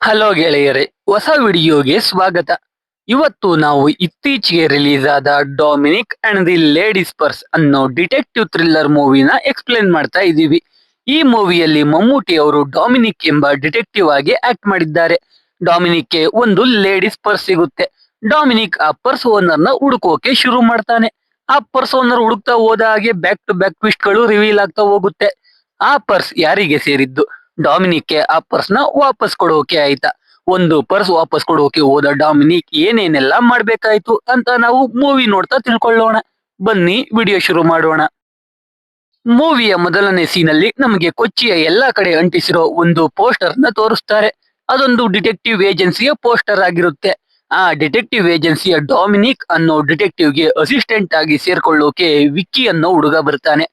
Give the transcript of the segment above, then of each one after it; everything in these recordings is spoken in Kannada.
ಹಲೋ ಗೆಳೆಯರೇ, ಹೊಸ ವಿಡಿಯೋಗೆ ಸ್ವಾಗತ. ಇವತ್ತು ನಾವು ಇತ್ತೀಚೆಗೆ ರಿಲೀಸ್ ಆದ Dominic and the ladies purse ಅನ್ನೋ ಡಿಟೆಕ್ಟಿವ್ ಥ್ರಿಲ್ಲರ್ ಮೂವಿನ ಎಕ್ಸ್ಪ್ಲೇನ್ ಮಾಡ್ತಾ ಇದ್ದೀವಿ. ಈ ಮೂವಿಯಲ್ಲಿ ಮಮ್ಮೂಟಿ ಅವರು ಡೊಮಿನಿಕ್ ಎಂಬ ಡಿಟೆಕ್ಟಿವ್ ಆಗಿ ಆಕ್ಟ್ ಮಾಡಿದ್ದಾರೆ. ಡೊಮಿನಿಕ್ಗೆ ಒಂದು ಲೇಡೀಸ್ ಪರ್ಸ್ ಸಿಗುತ್ತೆ. ಡೊಮಿನಿಕ್ ಆ ಪರ್ಸ್ ಓನರ್ನ ಹುಡುಕೋಕೆ ಶುರು ಮಾಡ್ತಾನೆ. ಆ ಪರ್ಸ್ ಓನರ್ ಹುಡುಕ್ತಾ ಹೋದ ಹಾಗೆ ಬ್ಯಾಕ್ ಟು ಬ್ಯಾಕ್ ಟ್ವಿಸ್ಟ್ ಗಳು ರಿವೀಲ್ ಆಗ್ತಾ ಹೋಗುತ್ತೆ. ಆ ಪರ್ಸ್ ಯಾರಿಗೆ ಸೇರಿದ್ದು? ಡೊಮಿನಿಕ್ಗೆ ಆ ಪರ್ಸ್ ನ ವಾಪಸ್ ಕೊಡೋಕೆ ಆಯ್ತಾ? ಒಂದು ಪರ್ಸ್ ವಾಪಸ್ ಕೊಡೋಕೆ ಹೋದ ಡೊಮಿನಿಕ್ ಏನೇನೆಲ್ಲ ಮಾಡ್ಬೇಕಾಯ್ತು ಅಂತ ನಾವು ಮೂವಿ ನೋಡ್ತಾ ತಿಳ್ಕೊಳ್ಳೋಣ. ಬನ್ನಿ ವಿಡಿಯೋ ಶುರು ಮಾಡೋಣ. ಮೂವಿಯ ಮೊದಲನೇ ಸೀನಲ್ಲಿ ನಮಗೆ ಕೊಚ್ಚಿಯ ಎಲ್ಲಾ ಕಡೆ ಅಂಟಿಸಿರೋ ಒಂದು ಪೋಸ್ಟರ್ ನ ತೋರಿಸ್ತಾರೆ. ಅದೊಂದು ಡಿಟೆಕ್ಟಿವ್ ಏಜೆನ್ಸಿಯ ಪೋಸ್ಟರ್ ಆಗಿರುತ್ತೆ. ಆ ಡಿಟೆಕ್ಟಿವ್ ಏಜೆನ್ಸಿಯ ಡೊಮಿನಿಕ್ ಅನ್ನೋ ಡಿಟೆಕ್ಟಿವ್ಗೆ ಅಸಿಸ್ಟೆಂಟ್ ಆಗಿ ಸೇರ್ಕೊಳ್ಳೋಕೆ ವಿಕ್ಕಿ ಅನ್ನೋ ಹುಡುಗ ಬರ್ತಾನೆ.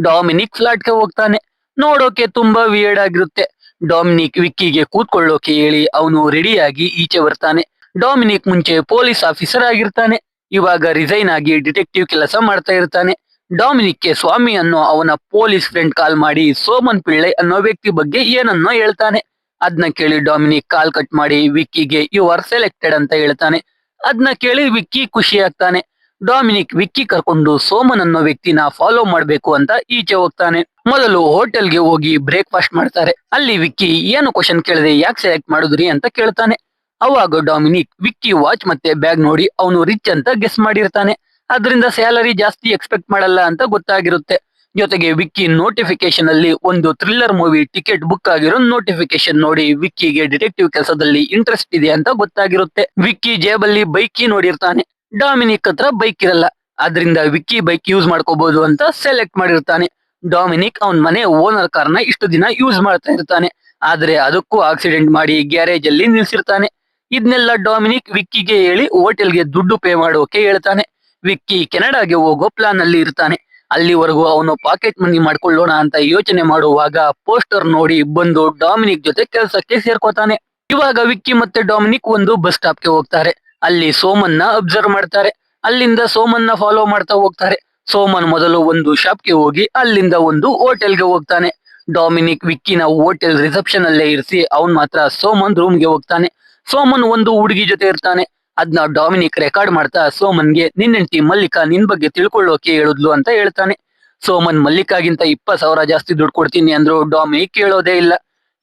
ಡೊಮಿನಿಕ್ ಫ್ಲಾಟ್ಗೆ ಹೋಗ್ತಾನೆ. ನೋಡೋಕೆ ತುಂಬಾ ವಿಯರ್ಡ್ ಆಗಿರುತ್ತೆ. ಡೊಮಿನಿಕ್ ವಿಕ್ಕಿಗೆ ಕೂತ್ಕೊಳ್ಳೋಕೆ ಹೇಳಿ ಅವನು ರೆಡಿಯಾಗಿ ಈಚೆ ಬರ್ತಾನೆ. ಡೊಮಿನಿಕ್ ಮುಂಚೆ ಪೊಲೀಸ್ ಆಫೀಸರ್ ಆಗಿರ್ತಾನೆ. ಇವಾಗ ರಿಸೈನ್ ಆಗಿ ಡಿಟೆಕ್ಟಿವ್ ಕೆಲಸ ಮಾಡ್ತಾ ಇರ್ತಾನೆ. ಡೊಮಿನಿಕ್ಗೆ ಸ್ವಾಮಿ ಅನ್ನೋ ಅವನ ಪೊಲೀಸ್ ಫ್ರೆಂಡ್ ಕಾಲ್ ಮಾಡಿ ಸೋಮನ್ ಪಿಳ್ಳೈ ಅನ್ನೋ ವ್ಯಕ್ತಿ ಬಗ್ಗೆ ಏನನ್ನೋ ಹೇಳ್ತಾನೆ. ಅದನ್ನ ಕೇಳಿ ಡೊಮಿನಿಕ್ ಕಾಲ್ ಕಟ್ ಮಾಡಿ ವಿಕ್ಕಿಗೆ ಯು ಆರ್ ಸೆಲೆಕ್ಟೆಡ್ ಅಂತ ಹೇಳ್ತಾನೆ. ಅದನ್ನ ಕೇಳಿ ವಿಕ್ಕಿ ಖುಷಿ ಆಗ್ತಾನೆ. ಡೊಮಿನಿಕ್ ವಿಕ್ಕಿ ಕರ್ಕೊಂಡು ಸೋಮನ್ ಅನ್ನೋ ವ್ಯಕ್ತಿನ ಫಾಲೋ ಮಾಡ್ಬೇಕು ಅಂತ ಈಚೆ ಹೋಗ್ತಾನೆ. ಮೊದಲು ಹೋಟೆಲ್ಗೆ ಹೋಗಿ ಬ್ರೇಕ್ಫಾಸ್ಟ್ ಮಾಡ್ತಾರೆ. ಅಲ್ಲಿ ವಿಕ್ಕಿ ಏನು ಕ್ವಶನ್ ಕೇಳದೆ ಯಾಕೆ ಸೆಲೆಕ್ಟ್ ಮಾಡಿದ್ರಿ ಅಂತ ಕೇಳ್ತಾನೆ. ಅವಾಗ ಡೊಮಿನಿಕ್ ವಿಕ್ಕಿ ವಾಚ್ ಮತ್ತೆ ಬ್ಯಾಗ್ ನೋಡಿ ಅವನು ರಿಚ್ ಅಂತ ಗೆಸ್ ಮಾಡಿರ್ತಾನೆ. ಅದರಿಂದ ಸ್ಯಾಲರಿ ಜಾಸ್ತಿ ಎಕ್ಸ್ಪೆಕ್ಟ್ ಮಾಡಲ್ಲ ಅಂತ ಗೊತ್ತಾಗಿರುತ್ತೆ. ಜೊತೆಗೆ ವಿಕ್ಕಿ ನೋಟಿಫಿಕೇಶನ್ ಅಲ್ಲಿ ಒಂದು ಥ್ರಿಲ್ಲರ್ ಮೂವಿ ಟಿಕೆಟ್ ಬುಕ್ ಆಗಿರೋ ನೋಟಿಫಿಕೇಶನ್ ನೋಡಿ ವಿಕ್ಕಿಗೆ ಡಿಟೆಕ್ಟಿವ್ ಕೆಲಸದಲ್ಲಿ ಇಂಟ್ರೆಸ್ಟ್ ಇದೆ ಅಂತ ಗೊತ್ತಾಗಿರುತ್ತೆ. ವಿಕ್ಕಿ ಜೇಬಲ್ಲಿ ಬೈಕ್ ಕೀ ನೋಡಿರ್ತಾನೆ. ಡೊಮಿನಿಕ್ ಹತ್ರ ಬೈಕ್ ಇರಲ್ಲ. ಆದ್ರಿಂದ ವಿಕ್ಕಿ ಬೈಕ್ ಯೂಸ್ ಮಾಡ್ಕೋಬಹುದು ಅಂತ ಸೆಲೆಕ್ಟ್ ಮಾಡಿರ್ತಾನೆ. ಡೊಮಿನಿಕ್ ಅವನ್ ಮನೆ ಓನರ್ ಕಾರ್ನ ಇಷ್ಟು ದಿನ ಯೂಸ್ ಮಾಡ್ತಾ ಇರ್ತಾನೆ. ಆದ್ರೆ ಅದಕ್ಕೂ ಆಕ್ಸಿಡೆಂಟ್ ಮಾಡಿ ಗ್ಯಾರೇಜ್ ಅಲ್ಲಿ ನಿಲ್ಸಿರ್ತಾನೆ. ಇದನ್ನೆಲ್ಲ ಡೊಮಿನಿಕ್ ವಿಕ್ಕಿಗೆ ಹೇಳಿ ಹೋಟೆಲ್ಗೆ ದುಡ್ಡು ಪೇ ಮಾಡೋಕೆ ಹೇಳ್ತಾನೆ. ವಿಕ್ಕಿ ಕೆನಡಾಗೆ ಹೋಗೋ ಪ್ಲಾನ್ ಅಲ್ಲಿ ಇರ್ತಾನೆ. ಅಲ್ಲಿವರೆಗೂ ಅವನು ಪಾಕೆಟ್ ಮನಿ ಮಾಡ್ಕೊಳ್ಳೋಣ ಅಂತ ಯೋಚನೆ ಮಾಡುವಾಗ ಪೋಸ್ಟರ್ ನೋಡಿ ಬಂದು ಡೊಮಿನಿಕ್ ಜೊತೆ ಕೆಲಸಕ್ಕೆ ಸೇರ್ಕೋತಾನೆ. ಇವಾಗ ವಿಕ್ಕಿ ಮತ್ತೆ ಡೊಮಿನಿಕ್ ಒಂದು ಬಸ್ ಸ್ಟಾಪ್ಗೆ ಹೋಗ್ತಾರೆ. ಅಲ್ಲಿ ಸೋಮನ್ನ ಅಬ್ಸರ್ವ್ ಮಾಡ್ತಾರೆ. ಅಲ್ಲಿಂದ ಸೋಮನ್ನ ಫಾಲೋ ಮಾಡ್ತಾ ಹೋಗ್ತಾರೆ. ಸೋಮನ್ ಮೊದಲು ಒಂದು ಶಾಪ್ಗೆ ಹೋಗಿ ಅಲ್ಲಿಂದ ಒಂದು ಹೋಟೆಲ್ಗೆ ಹೋಗ್ತಾನೆ. ಡೊಮಿನಿಕ್ ವಿಕ್ಕಿನ ಹೋಟೆಲ್ ರಿಸೆಪ್ಷನ್ ಅಲ್ಲೇ ಇರಿಸಿ ಅವನ್ ಮಾತ್ರ ಸೋಮನ್ ರೂಮ್ಗೆ ಹೋಗ್ತಾನೆ. ಸೋಮನ್ ಒಂದು ಹುಡುಗಿ ಜೊತೆ ಇರ್ತಾನೆ. ಅದನ್ನ ಡೊಮಿನಿಕ್ ರೆಕಾರ್ಡ್ ಮಾಡ್ತಾ ಸೋಮನ್ಗೆ ನಿನ್ ಹೆಂಡತಿ ಮಲ್ಲಿಕಾ ನಿನ್ ಬಗ್ಗೆ ತಿಳ್ಕೊಳ್ಳೋಕೆ ಹೇಳಿದ್ಲು ಅಂತ ಹೇಳ್ತಾನೆ. ಸೋಮನ್ ಮಲ್ಲಿಕಾಗಿಂತ 20,000 ಜಾಸ್ತಿ ದುಡ್ಡು ಕೊಡ್ತೀನಿ ಅಂದ್ರು ಡೊಮಿನಿಕ್ ಕೇಳೋದೇ ಇಲ್ಲ.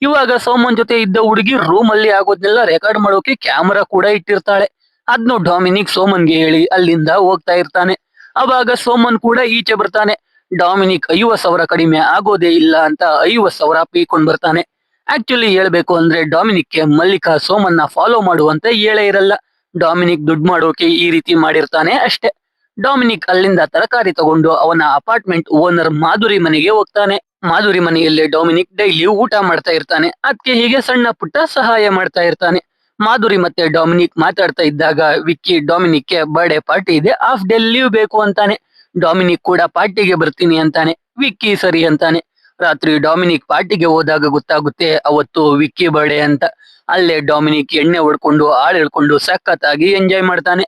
ಇವಾಗ ಸೋಮನ್ ಜೊತೆ ಇದ್ದ ಹುಡುಗಿ ರೂಮ್ ಅಲ್ಲಿ ಆಗೋದ್ನೆಲ್ಲ ರೆಕಾರ್ಡ್ ಮಾಡೋಕೆ ಕ್ಯಾಮರಾ ಕೂಡ ಇಟ್ಟಿರ್ತಾಳೆ. ಅದ್ನು ಡೊಮಿನಿಕ್ ಸೋಮನ್ಗೆ ಹೇಳಿ ಅಲ್ಲಿಂದ ಹೋಗ್ತಾ ಇರ್ತಾನೆ. ಅವಾಗ ಸೋಮನ್ ಕೂಡ ಈಚೆ ಬರ್ತಾನೆ. ಡೊಮಿನಿಕ್ 50,000 ಕಡಿಮೆ ಆಗೋದೇ ಇಲ್ಲ ಅಂತ 50,000 ಪೀಕೊಂಡ್ ಬರ್ತಾನೆ. ಆಕ್ಚುಲಿ ಹೇಳ್ಬೇಕು ಅಂದ್ರೆ ಡೊಮಿನಿಕ್ಗೆ ಮಲ್ಲಿಕಾ ಸೋಮನ್ನ ಫಾಲೋ ಮಾಡುವಂತ ಹೇಳೇ ಇರಲ್ಲ. ಡೊಮಿನಿಕ್ ದುಡ್ಡು ಮಾಡೋಕೆ ಈ ರೀತಿ ಮಾಡಿರ್ತಾನೆ ಅಷ್ಟೇ. ಡೊಮಿನಿಕ್ ಅಲ್ಲಿಂದ ತರಕಾರಿ ತಗೊಂಡು ಅವನ ಅಪಾರ್ಟ್ಮೆಂಟ್ ಓನರ್ ಮಾಧುರಿ ಮನೆಗೆ ಹೋಗ್ತಾನೆ. ಮಾಧುರಿ ಮನೆಯಲ್ಲಿ ಡೊಮಿನಿಕ್ ಡೈಲಿ ಊಟ ಮಾಡ್ತಾ ಇರ್ತಾನೆ. ಅದಕ್ಕೆ ಹೀಗೆ ಸಣ್ಣ ಪುಟ್ಟ ಸಹಾಯ ಮಾಡ್ತಾ ಇರ್ತಾನೆ. ಮಾಧುರಿ ಮತ್ತೆ ಡೊಮಿನಿಕ್ ಮಾತಾಡ್ತಾ ಇದ್ದಾಗ ವಿಕ್ಕಿ ಡೊಮಿನಿಕ್ಗೆ ಬರ್ಡೇ ಪಾರ್ಟಿ ಇದೆ, ಹಾಫ್ ಡೇ ಲೀವ್ ಬೇಕು ಅಂತಾನೆ. ಡೊಮಿನಿಕ್ ಕೂಡ ಪಾರ್ಟಿಗೆ ಬರ್ತೀನಿ ಅಂತಾನೆ. ವಿಕ್ಕಿ ಸರಿ ಅಂತಾನೆ. ರಾತ್ರಿ ಡೊಮಿನಿಕ್ ಪಾರ್ಟಿಗೆ ಹೋದಾಗ ಗೊತ್ತಾಗುತ್ತೆ ಅವತ್ತು ವಿಕ್ಕಿ ಬರ್ಡೇ ಅಂತ. ಅಲ್ಲೇ ಡೊಮಿನಿಕ್ ಎಣ್ಣೆ ಹೊಡ್ಕೊಂಡು ಹಾಳು ಹೇಳ್ಕೊಂಡು ಸಖತ್ತಾಗಿ ಎಂಜಾಯ್ ಮಾಡ್ತಾನೆ.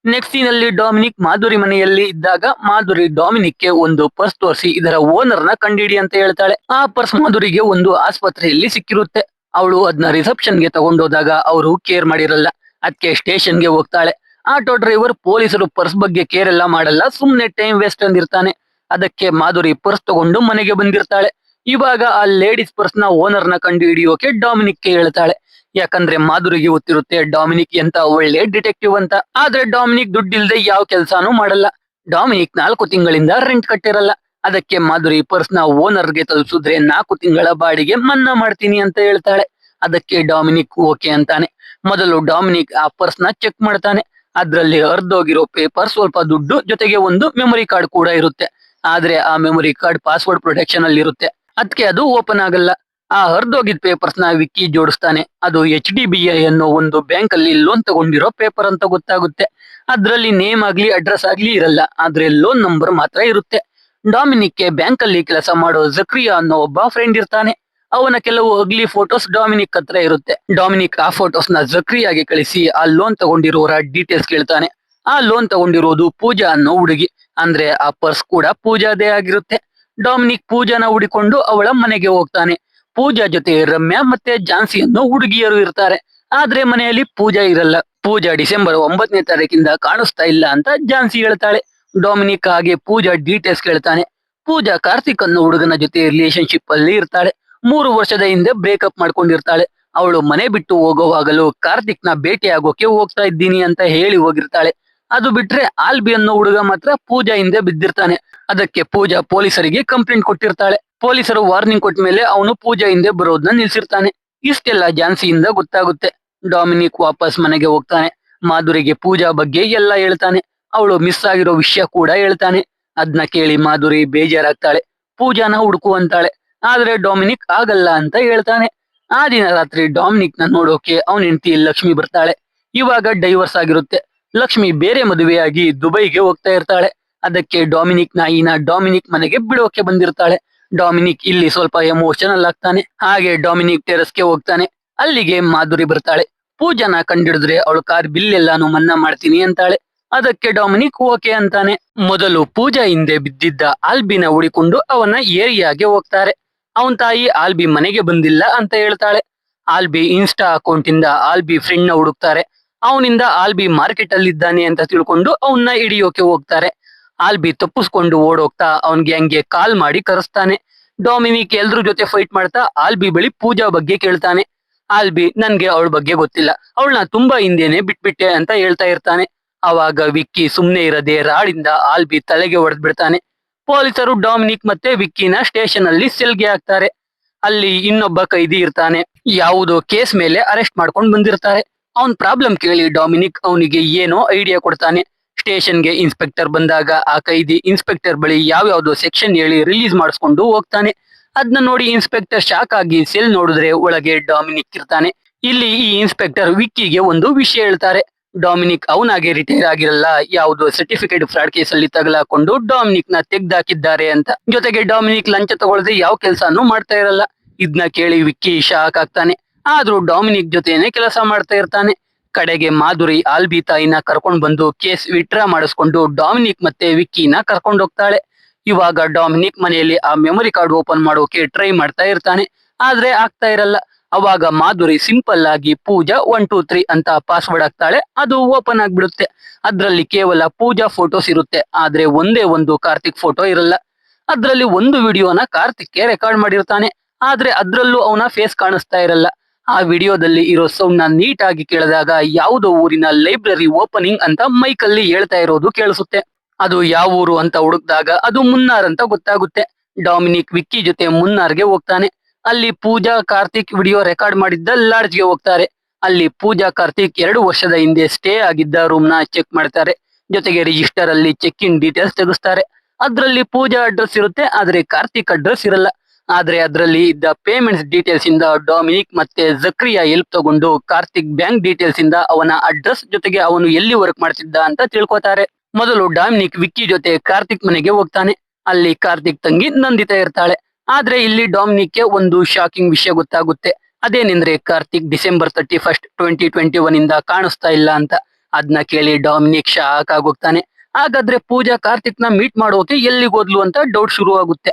ನೆಕ್ಸ್ಟ್ ಸೀನ್ ಅಲ್ಲಿ ಡೊಮಿನಿಕ್ ಮಾಧುರಿ ಮನೆಯಲ್ಲಿ ಇದ್ದಾಗ ಮಾಧುರಿ ಡೊಮಿನಿಕ್ಗೆ ಒಂದು ಪರ್ಸ್ ತೋರಿಸಿ ಇದರ ಓನರ್ ನ ಕಂಡಿಡಿ ಅಂತ ಹೇಳ್ತಾಳೆ. ಆ ಪರ್ಸ್ ಮಾಧುರಿಗೆ ಒಂದು ಆಸ್ಪತ್ರೆಯಲ್ಲಿ ಸಿಕ್ಕಿರುತ್ತೆ. ಅವಳು ಅದನ್ನ ರಿಸೆಪ್ಷನ್ಗೆ ತಗೊಂಡೋದಾಗ ಅವರು ಕೇರ್ ಮಾಡಿರಲ್ಲ. ಅದಕ್ಕೆ ಸ್ಟೇಷನ್ಗೆ ಹೋಗ್ತಾಳೆ. ಆಟೋ ಡ್ರೈವರ್ ಪೊಲೀಸರು ಪರ್ಸ್ ಬಗ್ಗೆ ಕೇರ್ ಎಲ್ಲ ಮಾಡಲ್ಲ, ಸುಮ್ನೆ ಟೈಮ್ ವೇಸ್ಟ್ ಅಂದಿರ್ತಾನೆ. ಅದಕ್ಕೆ ಮಾಧುರಿ ಪರ್ಸ್ ತಗೊಂಡು ಮನೆಗೆ ಬಂದಿರ್ತಾಳೆ. ಇವಾಗ ಆ ಲೇಡೀಸ್ ಪರ್ಸ್ ನ ಓನರ್ ನ ಕಂಡು ಹಿಡಿಯೋಕೆ ಡೊಮಿನಿಕ್ಗೆ ಹೇಳ್ತಾಳೆ. ಯಾಕಂದ್ರೆ ಮಾಧುರಿಗೆ ಗೊತ್ತಿರುತ್ತೆ ಡೊಮಿನಿಕ್ ಎಂತ ಒಳ್ಳೆ ಡಿಟೆಕ್ಟಿವ್ ಅಂತ. ಆದ್ರೆ ಡೊಮಿನಿಕ್ ದುಡ್ಡಿಲ್ದೆ ಯಾವ ಕೆಲ್ಸಾನು ಮಾಡಲ್ಲ. ಡೊಮಿನಿಕ್ 4 ತಿಂಗಳಿಂದ ರೆಂಟ್ ಕಟ್ಟಿರಲ್ಲ. ಅದಕ್ಕೆ ಮಾಧುರಿ ಪರ್ಸ್ ನ ಓನರ್ಗೆ ತಲುಪಿಸಿದ್ರೆ 4 ತಿಂಗಳ ಬಾಡಿಗೆ ಮನ್ನಾ ಮಾಡ್ತೀನಿ ಅಂತ ಹೇಳ್ತಾಳೆ. ಅದಕ್ಕೆ ಡೊಮಿನಿಕ್ ಓಕೆ ಅಂತಾನೆ. ಮೊದಲು ಡೊಮಿನಿಕ್ ಆ ಪರ್ಸ್ ನ ಚೆಕ್ ಮಾಡ್ತಾನೆ. ಅದ್ರಲ್ಲಿ ಹರಿದೋಗಿರೋ ಪೇಪರ್, ಸ್ವಲ್ಪ ದುಡ್ಡು, ಜೊತೆಗೆ ಒಂದು ಮೆಮೊರಿ ಕಾರ್ಡ್ ಕೂಡ ಇರುತ್ತೆ. ಆದ್ರೆ ಆ ಮೆಮೊರಿ ಕಾರ್ಡ್ ಪಾಸ್ವರ್ಡ್ ಪ್ರೊಟೆಕ್ಷನ್ ಅಲ್ಲಿ ಇರುತ್ತೆ. ಅದಕ್ಕೆ ಅದು ಓಪನ್ ಆಗಲ್ಲ. ಆ ಹರಿದೋಗಿದ್ ಪೇಪರ್ಸ್ ನ ವಿಕ್ಕಿ ಜೋಡಿಸ್ತಾನೆ. ಅದು HDBI ಅನ್ನೋ ಒಂದು ಬ್ಯಾಂಕ್ ಅಲ್ಲಿ ಲೋನ್ ತಗೊಂಡಿರೋ ಪೇಪರ್ ಅಂತ ಗೊತ್ತಾಗುತ್ತೆ. ಅದ್ರಲ್ಲಿ ನೇಮ್ ಆಗ್ಲಿ ಅಡ್ರೆಸ್ ಆಗ್ಲಿ ಇರಲ್ಲ, ಆದ್ರೆ ಲೋನ್ ನಂಬರ್ ಮಾತ್ರ ಇರುತ್ತೆ. ಡೊಮಿನಿಕ್ಗೆ ಬ್ಯಾಂಕ್ ಅಲ್ಲಿ ಕೆಲಸ ಮಾಡೋ ಜಕ್ರಿಯಾ ಅನ್ನೋ ಒಬ್ಬ ಫ್ರೆಂಡ್ ಇರ್ತಾನೆ. ಅವನ ಕೆಲವು ಅಗ್ಲಿ ಫೋಟೋಸ್ ಡೊಮಿನಿಕ್ ಹತ್ರ ಇರುತ್ತೆ. ಡೊಮಿನಿಕ್ ಆ ಫೋಟೋಸ್ ನ ಜಕ್ರಿಯಾಗೆ ಕಳಿಸಿ ಆ ಲೋನ್ ತಗೊಂಡಿರೋರ ಡೀಟೇಲ್ಸ್ ಕೇಳ್ತಾನೆ. ಆ ಲೋನ್ ತಗೊಂಡಿರೋದು ಪೂಜಾ ಅನ್ನೋ ಹುಡುಗಿ. ಅಂದ್ರೆ ಆ ಪರ್ಸ್ ಕೂಡ ಪೂಜಾದೇ ಆಗಿರುತ್ತೆ. ಡೊಮಿನಿಕ್ ಪೂಜಾನ ಹುಡಿಕೊಂಡು ಅವಳ ಮನೆಗೆ ಹೋಗ್ತಾನೆ. ಪೂಜಾ ಜೊತೆ ರಮ್ಯಾ ಮತ್ತೆ ಝಾನ್ಸಿ ಅನ್ನೋ ಹುಡುಗಿಯರು ಇರ್ತಾರೆ. ಆದ್ರೆ ಮನೆಯಲ್ಲಿ ಪೂಜಾ ಇರಲ್ಲ. ಪೂಜಾ ಡಿಸೆಂಬರ್ 9ನೇ ತಾರೀಕಿಂದ ಕಾಣಿಸ್ತಾ ಇಲ್ಲ ಅಂತ ಝಾನ್ಸಿ ಹೇಳ್ತಾಳೆ. ಡೊಮಿನಿಕ್ ಹಾಗೆ ಪೂಜಾ ಡೀಟೇಲ್ಸ್ ಕೇಳ್ತಾನೆ. ಪೂಜಾ ಕಾರ್ತಿಕ್ ಅನ್ನೋ ಹುಡುಗನ ಜೊತೆ ರಿಲೇಶನ್ಶಿಪ್ ಅಲ್ಲಿ ಇರ್ತಾಳೆ. 3 ವರ್ಷದ ಹಿಂದೆ ಬ್ರೇಕಪ್ ಮಾಡ್ಕೊಂಡಿರ್ತಾಳೆ. ಅವಳು ಮನೆ ಬಿಟ್ಟು ಹೋಗೋವಾಗಲೂ ಕಾರ್ತಿಕ್ ನ ಭೇಟಿ ಆಗೋಕೆ ಹೋಗ್ತಾ ಇದ್ದೀನಿ ಅಂತ ಹೇಳಿ ಹೋಗಿರ್ತಾಳೆ. ಅದು ಬಿಟ್ರೆ ಆಲ್ಬಿ ಅನ್ನೋ ಹುಡುಗ ಮಾತ್ರ ಪೂಜಾ ಹಿಂದೆ ಬಿದ್ದಿರ್ತಾನೆ. ಅದಕ್ಕೆ ಪೂಜಾ ಪೊಲೀಸರಿಗೆ ಕಂಪ್ಲೇಂಟ್ ಕೊಟ್ಟಿರ್ತಾಳೆ. ಪೊಲೀಸರು ವಾರ್ನಿಂಗ್ ಕೊಟ್ಟ ಮೇಲೆ ಅವನು ಪೂಜಾ ಹಿಂದೆ ಬರೋದನ್ನ ನಿಲ್ಸಿರ್ತಾನೆ. ಇಷ್ಟೆಲ್ಲ ಝಾನ್ಸಿಯಿಂದ ಗೊತ್ತಾಗುತ್ತೆ. ಡೊಮಿನಿಕ್ ವಾಪಸ್ ಮನೆಗೆ ಹೋಗ್ತಾನೆ. ಮಾಧುರಿಗೆ ಪೂಜಾ ಬಗ್ಗೆ ಎಲ್ಲ ಹೇಳ್ತಾನೆ. ಅವಳು ಮಿಸ್ ಆಗಿರೋ ವಿಷಯ ಕೂಡ ಹೇಳ್ತಾನೆ. ಅದ್ನ ಕೇಳಿ ಮಾಧುರಿ ಬೇಜಾರಾಗ್ತಾಳೆ. ಪೂಜಾನ ಹುಡುಕು ಅಂತಾಳೆ. ಆದ್ರೆ ಡೊಮಿನಿಕ್ ಆಗಲ್ಲ ಅಂತ ಹೇಳ್ತಾನೆ. ಆ ದಿನ ರಾತ್ರಿ ಡೊಮಿನಿಕ್ ನ ನೋಡೋಕೆ ಅವನ ಹೆಂಡತಿ ಲಕ್ಷ್ಮಿ ಬರ್ತಾಳೆ. ಇವಾಗ ಡೈವರ್ಸ್ ಆಗಿರುತ್ತೆ. ಲಕ್ಷ್ಮಿ ಬೇರೆ ಮದುವೆಯಾಗಿ ದುಬೈಗೆ ಹೋಗ್ತಾ ಇರ್ತಾಳೆ. ಅದಕ್ಕೆ ಡೊಮಿನಿಕ್ ನಾಯಿನ ಡೊಮಿನಿಕ್ ಮನೆಗೆ ಬಿಡೋಕೆ ಬಂದಿರ್ತಾಳೆ. ಡೊಮಿನಿಕ್ ಇಲ್ಲಿ ಸ್ವಲ್ಪ ಎಮೋಷನಲ್ ಆಗ್ತಾನೆ. ಹಾಗೆ ಡೊಮಿನಿಕ್ ಟೆರಸ್ಗೆ ಹೋಗ್ತಾನೆ. ಅಲ್ಲಿಗೆ ಮಾಧುರಿ ಬರ್ತಾಳೆ. ಪೂಜಾನ ಕಂಡಿಡಿದ್ರೆ ಅವಳ ಕಾರ್ ಬಿಲ್ ಎಲ್ಲಾನು ಮನ್ನಾ ಮಾಡ್ತೀನಿ ಅಂತಾಳೆ. ಅದಕ್ಕೆ ಡೊಮಿನಿಕ್ ಓಕೆ ಅಂತಾನೆ. ಮೊದಲು ಪೂಜಾ ಹಿಂದೆ ಬಿದ್ದಿದ್ದ ಆಲ್ಬಿನ ಹುಡಿಕೊಂಡು ಅವನ ಏರಿಯಾಗೆ ಹೋಗ್ತಾರೆ. ಅವನ್ ತಾಯಿ ಆಲ್ಬಿ ಮನೆಗೆ ಬಂದಿಲ್ಲ ಅಂತ ಹೇಳ್ತಾಳೆ. ಆಲ್ಬಿ ಇನ್ಸ್ಟಾ ಅಕೌಂಟ್ ಇಂದ ಆಲ್ಬಿ ಫ್ರೆಂಡ್ ನ ಹುಡುಕ್ತಾರೆ. ಅವನಿಂದ ಆಲ್ಬಿ ಮಾರ್ಕೆಟ್ ಅಲ್ಲಿ ಇದ್ದಾನೆ ಅಂತ ತಿಳ್ಕೊಂಡು ಅವನ್ನ ಹಿಡಿಯೋಕೆ ಹೋಗ್ತಾರೆ. ಆಲ್ಬಿ ತಪ್ಪಿಸ್ಕೊಂಡು ಓಡೋಗ್ತಾ ಅವನ್ಗೆ ಹಂಗೆ ಕಾಲ್ ಮಾಡಿ ಕರೆಸ್ತಾನೆ. ಡೊಮಿನಿಕ್ ಎಲ್ರ ಜೊತೆ ಫೈಟ್ ಮಾಡ್ತಾ ಆಲ್ಬಿ ಬಳಿ ಪೂಜಾ ಬಗ್ಗೆ ಕೇಳ್ತಾನೆ. ಆಲ್ಬಿ ನನ್ಗೆ ಅವಳ ಬಗ್ಗೆ ಗೊತ್ತಿಲ್ಲ, ಅವಳನ್ನ ತುಂಬಾ ಹಿಂದೆನೆ ಬಿಟ್ಬಿಟ್ಟೆ ಅಂತ ಹೇಳ್ತಾ ಇರ್ತಾನೆ. ಅವಾಗ ವಿಕ್ಕಿ ಸುಮ್ನೆ ಇರದೆ ರಾಡಿಂದ ಆಲ್ಬಿ ತಲೆಗೆ ಹೊಡೆದ್ ಬಿಡ್ತಾನೆ. ಪೊಲೀಸರು ಡೊಮಿನಿಕ್ ಮತ್ತೆ ವಿಕ್ಕಿನ ಸ್ಟೇಷನ್ ಅಲ್ಲಿ ಸೆಲ್ಗೆ ಹಾಕ್ತಾರೆ. ಅಲ್ಲಿ ಇನ್ನೊಬ್ಬ ಕೈದಿ ಇರ್ತಾನೆ. ಯಾವುದೋ ಕೇಸ್ ಮೇಲೆ ಅರೆಸ್ಟ್ ಮಾಡ್ಕೊಂಡು ಬಂದಿರ್ತಾರೆ. ಅವನ್ ಪ್ರಾಬ್ಲಮ್ ಕೇಳಿ ಡೊಮಿನಿಕ್ ಅವನಿಗೆ ಏನೋ ಐಡಿಯಾ ಕೊಡ್ತಾನೆ. ಸ್ಟೇಷನ್ಗೆ ಇನ್ಸ್ಪೆಕ್ಟರ್ ಬಂದಾಗ ಆ ಕೈದಿ ಇನ್ಸ್ಪೆಕ್ಟರ್ ಬಳಿ ಯಾವ್ಯಾವ್ದೋ ಸೆಕ್ಷನ್ ಹೇಳಿ ರಿಲೀಸ್ ಮಾಡಿಸ್ಕೊಂಡು ಹೋಗ್ತಾನೆ. ಅದನ್ನ ನೋಡಿ ಇನ್ಸ್ಪೆಕ್ಟರ್ ಶಾಕ್ ಆಗಿ ಸೆಲ್ ನೋಡಿದ್ರೆ ಒಳಗೆ ಡೊಮಿನಿಕ್ ಇರ್ತಾನೆ. ಇಲ್ಲಿ ಈ ಇನ್ಸ್ಪೆಕ್ಟರ್ ವಿಕ್ಕಿಗೆ ಒಂದು ವಿಷಯ ಹೇಳ್ತಾರೆ. ಡೊಮಿನಿಕ್ ಅವನಾಗೆ ರಿಟೈರ್ ಆಗಿರಲ್ಲ, ಯಾವುದೋ ಸರ್ಟಿಫಿಕೇಟ್ ಫ್ರಾಡ್ ಕೇಸ್ ಅಲ್ಲಿ ತಗಲಾಕೊಂಡು ಡೊಮಿನಿಕ್ ನ ತೆಗ್ದಾಕಿದ್ದಾರೆ ಅಂತ. ಜೊತೆಗೆ ಡೊಮಿನಿಕ್ ಲಂಚ ತಗೊಳ್ಳದೆ ಯಾವ ಕೆಲಸನೂ ಮಾಡ್ತಾ ಇರಲ್ಲ. ಇದನ್ನ ಕೇಳಿ ವಿಕ್ಕಿ ಶಾಕ್ ಆಗ್ತಾನೆ. ಆದ್ರೂ ಡೊಮಿನಿಕ್ ಜೊತೆನೆ ಕೆಲಸ ಮಾಡ್ತಾ ಇರ್ತಾನೆ. ಕಡೆಗೆ ಮಾಧುರಿ ಆಲ್ಬಿ ತಾಯಿನ ಕರ್ಕೊಂಡ್ ಬಂದು ಕೇಸ್ ವಿತ್ಡ್ರಾ ಮಾಡಿಸ್ಕೊಂಡು ಡೊಮಿನಿಕ್ ಮತ್ತೆ ವಿಕ್ಕಿನ ಕರ್ಕೊಂಡು ಹೋಗ್ತಾಳೆ. ಇವಾಗ ಡೊಮಿನಿಕ್ ಮನೆಯಲ್ಲಿ ಆ ಮೆಮೊರಿ ಕಾರ್ಡ್ ಓಪನ್ ಮಾಡೋಕೆ ಟ್ರೈ ಮಾಡ್ತಾ ಇರ್ತಾನೆ. ಆದ್ರೆ ಆಗ್ತಾ ಇರಲ್ಲ. ಅವಾಗ ಮಾಧುರಿ ಸಿಂಪಲ್ ಆಗಿ ಪೂಜಾ 1 2 3 ಅಂತ ಪಾಸ್ವರ್ಡ್ ಹಾಕ್ತಾಳೆ. ಅದು ಓಪನ್ ಆಗ್ಬಿಡುತ್ತೆ. ಅದ್ರಲ್ಲಿ ಕೇವಲ ಪೂಜಾ ಫೋಟೋಸ್ ಇರುತ್ತೆ. ಆದ್ರೆ ಒಂದೇ ಒಂದು ಕಾರ್ತಿಕ್ ಫೋಟೋ ಇರಲ್ಲ. ಅದ್ರಲ್ಲಿ ಒಂದು ವಿಡಿಯೋನ ಕಾರ್ತಿಕ್ಗೆ ರೆಕಾರ್ಡ್ ಮಾಡಿರ್ತಾನೆ. ಆದ್ರೆ ಅದ್ರಲ್ಲೂ ಅವನ ಫೇಸ್ ಕಾಣಿಸ್ತಾ ಇರಲ್ಲ. ಆ ವಿಡಿಯೋದಲ್ಲಿ ಇರೋ ಸೌಂಡ್ ನ ನೀಟ್ ಆಗಿ ಕೇಳಿದಾಗ ಯಾವುದೋ ಊರಿನ ಲೈಬ್ರರಿ ಓಪನಿಂಗ್ ಅಂತ ಮೈಕ್ ಅಲ್ಲಿ ಹೇಳ್ತಾ ಇರೋದು ಕೇಳಿಸುತ್ತೆ. ಅದು ಯಾವ ಊರು ಅಂತ ಹುಡುಕ್ದಾಗ ಅದು ಮುನ್ನಾರ್ ಅಂತ ಗೊತ್ತಾಗುತ್ತೆ. ಡೊಮಿನಿಕ್ ವಿಕ್ಕಿ ಜೊತೆ ಮುನ್ನಾರ್ಗೆ ಹೋಗ್ತಾನೆ. ಅಲ್ಲಿ ಪೂಜಾ ಕಾರ್ತಿಕ್ ವಿಡಿಯೋ ರೆಕಾರ್ಡ್ ಮಾಡಿದ್ದ ಲಾಡ್ಜ್ಗೆ ಹೋಗ್ತಾರೆ. ಅಲ್ಲಿ ಪೂಜಾ ಕಾರ್ತಿಕ್ 2 ವರ್ಷದ ಹಿಂದೆ ಸ್ಟೇ ಆಗಿದ್ದ ರೂಮ್ ನ ಚೆಕ್ ಮಾಡ್ತಾರೆ. ಜೊತೆಗೆ ರಿಜಿಸ್ಟರ್ ಅಲ್ಲಿ ಚೆಕ್ ಇನ್ ಡೀಟೇಲ್ಸ್ ತೆಗೆಸ್ತಾರೆ. ಅದ್ರಲ್ಲಿ ಪೂಜಾ ಅಡ್ರೆಸ್ ಇರುತ್ತೆ, ಆದ್ರೆ ಕಾರ್ತಿಕ್ ಅಡ್ರೆಸ್ ಇರಲ್ಲ. ಆದ್ರೆ ಅದರಲ್ಲಿ ಇದ್ದ ಪೇಮೆಂಟ್ಸ್ ಡೀಟೇಲ್ಸ್ ಇಂದ ಡೊಮಿನಿಕ್ ಮತ್ತೆ ಜಕ್ರಿಯಾ ಹೆಲ್ಪ್ ತಗೊಂಡು ಕಾರ್ತಿಕ್ ಬ್ಯಾಂಕ್ ಡೀಟೇಲ್ಸ್ ಇಂದ ಅವನ ಅಡ್ರೆಸ್ ಜೊತೆಗೆ ಅವನು ಎಲ್ಲಿ ವರ್ಕ್ ಮಾಡ್ತಿದ್ದ ಅಂತ ತಿಳ್ಕೊತಾರೆ. ಮೊದಲು ಡೊಮಿನಿಕ್ ವಿಕ್ಕಿ ಜೊತೆ ಕಾರ್ತಿಕ್ ಮನೆಗೆ ಹೋಗ್ತಾನೆ. ಅಲ್ಲಿ ಕಾರ್ತಿಕ್ ತಂಗಿ ನಂದಿತಾ ಇರ್ತಾಳೆ. ಆದ್ರೆ ಇಲ್ಲಿ ಡೊಮಿನಿಕ್ಗೆ ಒಂದು ಶಾಕಿಂಗ್ ವಿಷಯ ಗೊತ್ತಾಗುತ್ತೆ. ಅದೇನೆಂದ್ರೆ ಕಾರ್ತಿಕ್ ಡಿಸೆಂಬರ್ 31 2021 ಇಂದ ಕಾಣಿಸ್ತಾ ಇಲ್ಲ ಅಂತ. ಅದನ್ನ ಕೇಳಿ ಡೊಮಿನಿಕ್ ಶಾಕ್ ಆಗೋಗ್ತಾನೆ. ಹಾಗಾದ್ರೆ ಪೂಜಾ ಕಾರ್ತಿಕ್ ನ ಮೀಟ್ ಮಾಡೋಕೆ ಎಲ್ಲಿಗೆ ಹೋದ್ಲು ಅಂತ ಡೌಟ್ ಶುರು ಆಗುತ್ತೆ.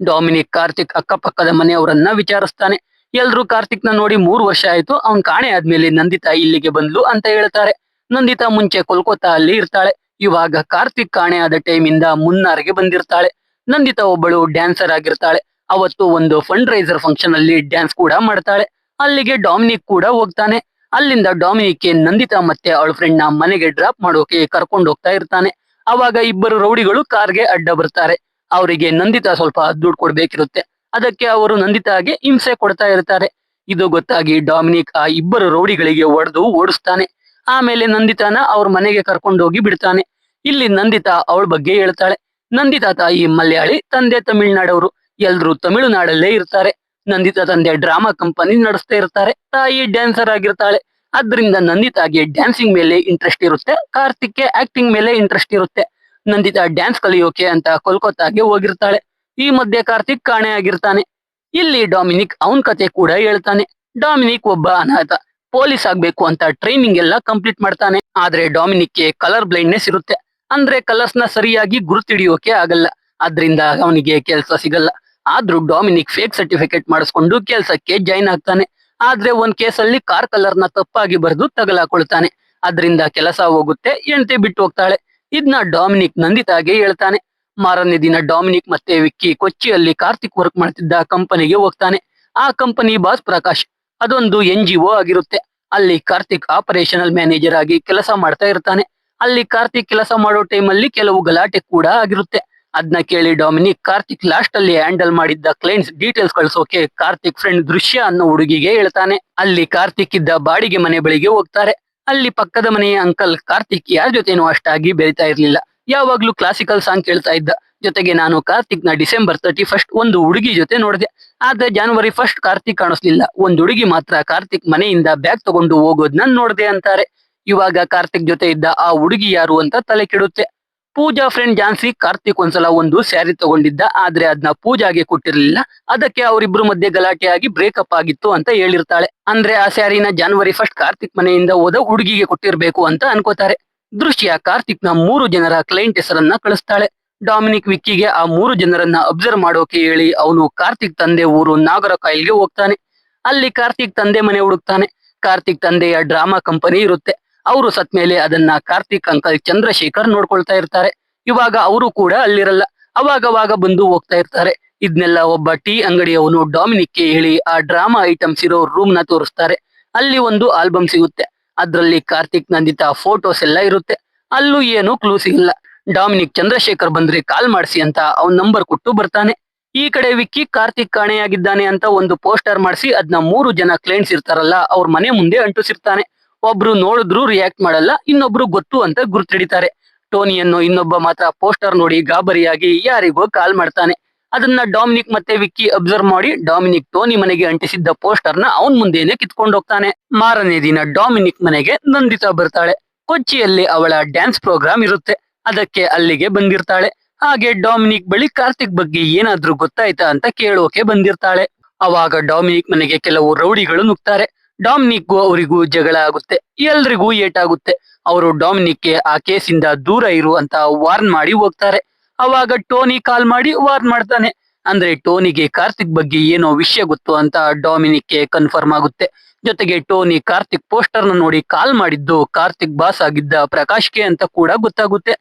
ಡೊಮಿನಿಕ್ ಕಾರ್ತಿಕ್ ಅಕ್ಕಪಕ್ಕದ ಮನೆಯವರನ್ನ ವಿಚಾರಿಸ್ತಾನೆ. ಎಲ್ರು ಕಾರ್ತಿಕ್ ನ ನೋಡಿ 3 ವರ್ಷ ಆಯ್ತು, ಅವ್ನ್ ಕಾಣೆ ಆದ್ಮೇಲೆ ನಂದಿತಾ ಇಲ್ಲಿಗೆ ಬಂದ್ಲು ಅಂತ ಹೇಳ್ತಾರೆ. ನಂದಿತಾ ಮುಂಚೆ ಕೋಲ್ಕತ್ತಾ ಅಲ್ಲಿ ಇರ್ತಾಳೆ. ಇವಾಗ ಕಾರ್ತಿಕ್ ಕಾಣೆ ಆದ ಟೈಮ್ ಇಂದ ಮುನ್ನಾರ್ಗೆ ಬಂದಿರ್ತಾಳೆ. ನಂದಿತಾ ಒಬ್ಬಳು ಡ್ಯಾನ್ಸರ್ ಆಗಿರ್ತಾಳೆ. ಅವತ್ತು ಒಂದು ಫಂಡ್ ರೈಸರ್ ಫಂಕ್ಷನ್ ಅಲ್ಲಿ ಡ್ಯಾನ್ಸ್ ಕೂಡ ಮಾಡ್ತಾಳೆ. ಅಲ್ಲಿಗೆ ಡೊಮಿನಿಕ್ ಕೂಡ ಹೋಗ್ತಾನೆ. ಅಲ್ಲಿಂದ ಡೊಮಿನಿಕ್ಗೆ ನಂದಿತಾ ಮತ್ತೆ ಅವಳ ಫ್ರೆಂಡ್ ನ ಮನೆಗೆ ಡ್ರಾಪ್ ಮಾಡೋಕೆ ಕರ್ಕೊಂಡು ಹೋಗ್ತಾ ಇರ್ತಾನೆ. ಅವಾಗ ಇಬ್ಬರು ರೌಡಿಗಳು ಕಾರ್ಗೆ ಅಡ್ಡ ಬರ್ತಾರೆ. ಅವರಿಗೆ ನಂದಿತಾ ಸ್ವಲ್ಪ ದುಡ್ಡು ಕೊಡ್ಬೇಕಿರುತ್ತೆ. ಅದಕ್ಕೆ ಅವರು ನಂದಿತಾಗೆ ಹಿಂಸೆ ಕೊಡ್ತಾ ಇರ್ತಾರೆ. ಇದು ಗೊತ್ತಾಗಿ ಡೊಮಿನಿಕ್ ಆ ಇಬ್ಬರು ರೌಡಿಗಳಿಗೆ ಹೊಡೆದು ಓಡಿಸ್ತಾನೆ. ಆಮೇಲೆ ನಂದಿತಾನ ಅವ್ರ ಮನೆಗೆ ಕರ್ಕೊಂಡೋಗಿ ಬಿಡ್ತಾನೆ. ಇಲ್ಲಿ ನಂದಿತಾ ಅವಳ ಬಗ್ಗೆ ಹೇಳ್ತಾಳೆ. ನಂದಿತಾ ತಾಯಿ ಮಲಯಾಳಿ, ತಂದೆ ತಮಿಳ್ನಾಡವರು. ಎಲ್ರು ತಮಿಳುನಾಡಲ್ಲೇ ಇರ್ತಾರೆ. ನಂದಿತಾ ತಂದೆ ಡ್ರಾಮಾ ಕಂಪನಿ ನಡೆಸ್ತಾ ಇರ್ತಾರೆ. ತಾಯಿ ಡ್ಯಾನ್ಸರ್ ಆಗಿರ್ತಾಳೆ. ಅದ್ರಿಂದ ನಂದಿತಾಗೆ ಡ್ಯಾನ್ಸಿಂಗ್ ಮೇಲೆ ಇಂಟ್ರೆಸ್ಟ್ ಇರುತ್ತೆ. ಕಾರ್ತಿಕ್ಗೆ ಆಕ್ಟಿಂಗ್ ಮೇಲೆ ಇಂಟ್ರೆಸ್ಟ್ ಇರುತ್ತೆ. ನಂದಿತಾ ಡ್ಯಾನ್ಸ್ ಕಲಿಯೋಕೆ ಅಂತ ಕೋಲ್ಕತ್ತಾಗೆ ಹೋಗಿರ್ತಾಳೆ. ಈ ಮಧ್ಯೆ ಕಾರ್ತಿಕ್ ಕಾಣೆ ಆಗಿರ್ತಾನೆ. ಇಲ್ಲಿ ಡೊಮಿನಿಕ್ ಅವನ್ ಕತೆ ಕೂಡ ಹೇಳ್ತಾನೆ. ಡೊಮಿನಿಕ್ ಒಬ್ಬ ಅನಾಥ. ಪೊಲೀಸ್ ಆಗ್ಬೇಕು ಅಂತ ಟ್ರೈನಿಂಗ್ ಎಲ್ಲ ಕಂಪ್ಲೀಟ್ ಮಾಡ್ತಾನೆ. ಆದ್ರೆ ಡೊಮಿನಿಕ್ಗೆ ಕಲರ್ ಬ್ಲೈಂಡ್ನೆಸ್ ಇರುತ್ತೆ. ಅಂದ್ರೆ ಕಲರ್ಸ್ ನ ಸರಿಯಾಗಿ ಗುರುತಿಡಿಯೋಕೆ ಆಗಲ್ಲ. ಅದ್ರಿಂದ ಅವನಿಗೆ ಕೆಲಸ ಸಿಗಲ್ಲ. ಆದ್ರೂ ಡೊಮಿನಿಕ್ ಫೇಕ್ ಸರ್ಟಿಫಿಕೇಟ್ ಮಾಡಿಸ್ಕೊಂಡು ಕೆಲ್ಸಕ್ಕೆ ಜಾಯ್ನ್ ಆಗ್ತಾನೆ. ಆದ್ರೆ ಒಂದ್ ಕೇಸಲ್ಲಿ ಕಾರ್ ಕಲರ್ ನ ತಪ್ಪಾಗಿ ಬರೆದು ತಗಲಾಕೊಳ್ತಾನೆ. ಅದ್ರಿಂದ ಕೆಲಸ ಹೋಗುತ್ತೆ, ಹೆಂಡತಿ ಬಿಟ್ಟು ಹೋಗ್ತಾಳೆ. ಇದನ್ನ ಡೊಮಿನಿಕ್ ನಂದಿತಾಗೆ ಹೇಳ್ತಾನೆ. ಮಾರನೇ ದಿನ ಡೊಮಿನಿಕ್ ಮತ್ತೆ ವಿಕ್ಕಿ ಕೊಚ್ಚಿಯಲ್ಲಿ ಕಾರ್ತಿಕ್ ವರ್ಕ್ ಮಾಡ್ತಿದ್ದ ಕಂಪನಿಗೆ ಹೋಗ್ತಾನೆ. ಆ ಕಂಪನಿ ಬಾಸ್ ಪ್ರಕಾಶ್. ಅದೊಂದು NGO ಆಗಿರುತ್ತೆ. ಅಲ್ಲಿ ಕಾರ್ತಿಕ್ ಆಪರೇಷನಲ್ ಮ್ಯಾನೇಜರ್ ಆಗಿ ಕೆಲಸ ಮಾಡ್ತಾ ಇರ್ತಾನೆ. ಅಲ್ಲಿ ಕಾರ್ತಿಕ್ ಕೆಲಸ ಮಾಡೋ ಟೈಮಲ್ಲಿ ಕೆಲವು ಗಲಾಟೆ ಕೂಡ ಆಗಿರುತ್ತೆ. ಅದನ್ನ ಕೇಳಿ ಡೊಮಿನಿಕ್ ಕಾರ್ತಿಕ್ ಲಾಸ್ಟ್ ಅಲ್ಲಿ ಹ್ಯಾಂಡಲ್ ಮಾಡಿದ್ದ ಕ್ಲೈಂಟ್ಸ್ ಡೀಟೇಲ್ಸ್ ಕಳ್ಸೋಕೆ ಕಾರ್ತಿಕ್ ಫ್ರೆಂಡ್ ದೃಶ್ಯ ಅನ್ನೋ ಹುಡುಗಿಗೆ ಹೇಳ್ತಾನೆ. ಅಲ್ಲಿ ಕಾರ್ತಿಕ್ ಇದ್ದ ಬಾಡಿಗೆ ಮನೆ ಬಳಿಗೆ ಹೋಗ್ತಾರೆ. ಅಲ್ಲಿ ಪಕ್ಕದ ಮನೆಯ ಅಂಕಲ್ ಕಾರ್ತಿಕ್ ಯಾರ ಜೊತೆನೂ ಅಷ್ಟಾಗಿ ಬೆರಿತಾ ಇರ್ಲಿಲ್ಲ. ಯಾವಾಗ್ಲೂ ಕ್ಲಾಸಿಕಲ್ ಸಾಂಗ್ ಕೇಳ್ತಾ ಇದ್ದ. ಜೊತೆಗೆ ನಾನು ಕಾರ್ತಿಕ್ ನ ಡಿಸೆಂಬರ್ 31 ಒಂದು ಹುಡುಗಿ ಜೊತೆ ನೋಡಿದೆ. ಆದ್ರೆ ಜನವರಿ 1 ಕಾರ್ತಿಕ್ ಕಾಣಿಸ್ಲಿಲ್ಲ. ಒಂದ್ ಹುಡುಗಿ ಮಾತ್ರ ಕಾರ್ತಿಕ್ ಮನೆಯಿಂದ ಬ್ಯಾಗ್ ತಗೊಂಡು ಹೋಗೋದ್ನ ನೋಡ್ದೆ ಅಂತಾರೆ. ಇವಾಗ ಕಾರ್ತಿಕ್ ಜೊತೆ ಇದ್ದ ಆ ಹುಡುಗಿ ಯಾರು ಅಂತ ತಲೆ ಕೆಡುತ್ತೆ. ಪೂಜಾ ಫ್ರೆಂಡ್ ಜಾನ್ಸಿ ಕಾರ್ತಿಕ್ ಒಂದ್ಸಲ ಒಂದು ಸ್ಯಾರಿ ತಗೊಂಡಿದ್ದ. ಆದ್ರೆ ಅದನ್ನ ಪೂಜಾಗೆ ಕೊಟ್ಟಿರ್ಲಿಲ್ಲ. ಅದಕ್ಕೆ ಅವರಿಬ್ರು ಮಧ್ಯೆ ಗಲಾಟೆ ಆಗಿ ಬ್ರೇಕಪ್ ಆಗಿತ್ತು ಅಂತ ಹೇಳಿರ್ತಾಳೆ. ಅಂದ್ರೆ ಆ ಸ್ಯಾರಿನ ಜನವರಿ 1 ಕಾರ್ತಿಕ್ ಮನೆಯಿಂದ ಹೋದ ಹುಡುಗಿಗೆ ಕೊಟ್ಟಿರ್ಬೇಕು ಅಂತ ಅನ್ಕೋತಾರೆ. ದೃಶ್ಯ ಕಾರ್ತಿಕ್ ನ 3 ಜನರ ಕ್ಲೈಂಟ್ ಹೆಸರನ್ನ ಕಳಿಸ್ತಾಳೆ. ಡೊಮಿನಿಕ್ ವಿಕ್ಕಿಗೆ ಆ 3 ಜನರನ್ನ ಅಬ್ಸರ್ವ್ ಮಾಡೋಕೆ ಹೇಳಿ ಅವನು ಕಾರ್ತಿಕ್ ತಂದೆ ಊರು ನಾಗರಕಾಯಿಲ್ಗೆ ಹೋಗ್ತಾನೆ. ಅಲ್ಲಿ ಕಾರ್ತಿಕ್ ತಂದೆ ಮನೆ ಹುಡುಕ್ತಾನೆ. ಕಾರ್ತಿಕ್ ತಂದೆಯ ಡ್ರಾಮಾ ಕಂಪನಿ ಇರುತ್ತೆ. ಅವರು ಸತ್ಮೇಲೆ ಅದನ್ನ ಕಾರ್ತಿಕ್ ಅಂಕಲ್ ಚಂದ್ರಶೇಖರ್ ನೋಡ್ಕೊಳ್ತಾ ಇರ್ತಾರೆ. ಇವಾಗ ಅವರು ಕೂಡ ಅಲ್ಲಿರಲ್ಲ. ಅವಾಗವಾಗ ಬಂದು ಹೋಗ್ತಾ ಇರ್ತಾರೆ. ಇದನ್ನೆಲ್ಲ ಒಬ್ಬ ಟೀ ಅಂಗಡಿಯವನು ಡೊಮಿನಿಕ್ಗೆ ಹೇಳಿ ಆ ಡ್ರಾಮಾ ಐಟಮ್ಸ್ ಇರೋ ರೂಮ್ ನ ತೋರಿಸ್ತಾರೆ. ಅಲ್ಲಿ ಒಂದು ಆಲ್ಬಮ್ ಸಿಗುತ್ತೆ. ಅದ್ರಲ್ಲಿ ಕಾರ್ತಿಕ್ ನಂದಿತಾ ಫೋಟೋಸ್ ಎಲ್ಲ ಇರುತ್ತೆ. ಅಲ್ಲೂ ಏನು ಕ್ಲೂ ಸಿಗಲ್ಲ. ಡೊಮಿನಿಕ್ ಚಂದ್ರಶೇಖರ್ ಬಂದ್ರೆ ಕಾಲ್ ಮಾಡಿಸಿ ಅಂತ ಅವನ್ ನಂಬರ್ ಕೊಟ್ಟು ಬರ್ತಾನೆ. ಈ ಕಡೆ ವಿಕ್ಕಿ ಕಾರ್ತಿಕ್ ಕಾಣೆಯಾಗಿದ್ದಾನೆ ಅಂತ ಒಂದು ಪೋಸ್ಟರ್ ಮಾಡಿಸಿ ಅದನ್ನ 3 ಜನ ಕ್ಲೈಂಟ್ಸ್ ಇರ್ತಾರಲ್ಲ ಅವ್ರ ಮನೆ ಮುಂದೆ ಅಂಟಿಸಿರ್ತಾನೆ. ಒಬ್ರು ನೋಡಿದ್ರು ರಿಯಾಕ್ಟ್ ಮಾಡಲ್ಲ, ಇನ್ನೊಬ್ರು ಗೊತ್ತು ಅಂತ ಗುರ್ತಿಡಿತಾರೆ. ಟೋನಿಯನ್ನು ಇನ್ನೊಬ್ಬ ಮಾತ್ರ ಪೋಸ್ಟರ್ ನೋಡಿ ಗಾಬರಿಯಾಗಿ ಯಾರಿಗೋ ಕಾಲ್ ಮಾಡ್ತಾನೆ. ಅದನ್ನ ಡೊಮಿನಿಕ್ ಮತ್ತೆ ವಿಕ್ಕಿ ಅಬ್ಸರ್ವ್ ಮಾಡಿ ಡೊಮಿನಿಕ್ ಟೋನಿ ಮನೆಗೆ ಅಂಟಿಸಿದ್ದ ಪೋಸ್ಟರ್ ನ ಅವನ್ ಮುಂದೆನೆ ಕಿತ್ಕೊಂಡು ಹೋಗ್ತಾನೆ. ಮಾರನೇ ದಿನ ಡೊಮಿನಿಕ್ ಮನೆಗೆ ನಂದಿತಾ ಬರ್ತಾಳೆ. ಕೊಚ್ಚಿಯಲ್ಲಿ ಅವಳ ಡ್ಯಾನ್ಸ್ ಪ್ರೋಗ್ರಾಮ್ ಇರುತ್ತೆ. ಅದಕ್ಕೆ ಅಲ್ಲಿಗೆ ಬಂದಿರ್ತಾಳೆ. ಹಾಗೆ ಡೊಮಿನಿಕ್ ಬಳಿ ಕಾರ್ತಿಕ್ ಬಗ್ಗೆ ಏನಾದ್ರೂ ಗೊತ್ತಾಯ್ತಾ ಅಂತ ಕೇಳೋಕೆ ಬಂದಿರ್ತಾಳೆ. ಅವಾಗ ಡೊಮಿನಿಕ್ ಮನೆಗೆ ಕೆಲವು ರೌಡಿಗಳು ನುಗ್ತಾರೆ. ಡೊಮಿನಿಕ್ಗೂ ಅವರಿಗೂ ಜಗಳ ಆಗುತ್ತೆ. ಎಲ್ರಿಗೂ ಏಟಾಗುತ್ತೆ. ಅವರು ಡೊಮಿನಿಕ್ಗೆ ಆ ಕೇಸಿಂದ ದೂರ ಇರು ಅಂತ ವಾರ್ನ್ ಮಾಡಿ ಹೋಗ್ತಾರೆ. ಅವಾಗ ಟೋನಿ ಕಾಲ್ ಮಾಡಿ ವಾರ್ನ್ ಮಾಡ್ತಾನೆ. ಅಂದ್ರೆ ಟೋನಿಗೆ ಕಾರ್ತಿಕ್ ಬಗ್ಗೆ ಏನೋ ವಿಷಯ ಗೊತ್ತು ಅಂತ ಡೊಮಿನಿಕ್ಗೆ ಕನ್ಫರ್ಮ್ ಆಗುತ್ತೆ. ಜೊತೆಗೆ ಟೋನಿ ಕಾರ್ತಿಕ್ ಪೋಸ್ಟರ್ ನ ನೋಡಿ ಕಾಲ್ ಮಾಡಿದ್ದು ಕಾರ್ತಿಕ್ ಬಾಸ್ ಆಗಿದ್ದ ಪ್ರಕಾಶ್ಗೆ ಅಂತ ಕೂಡ ಗೊತ್ತಾಗುತ್ತೆ.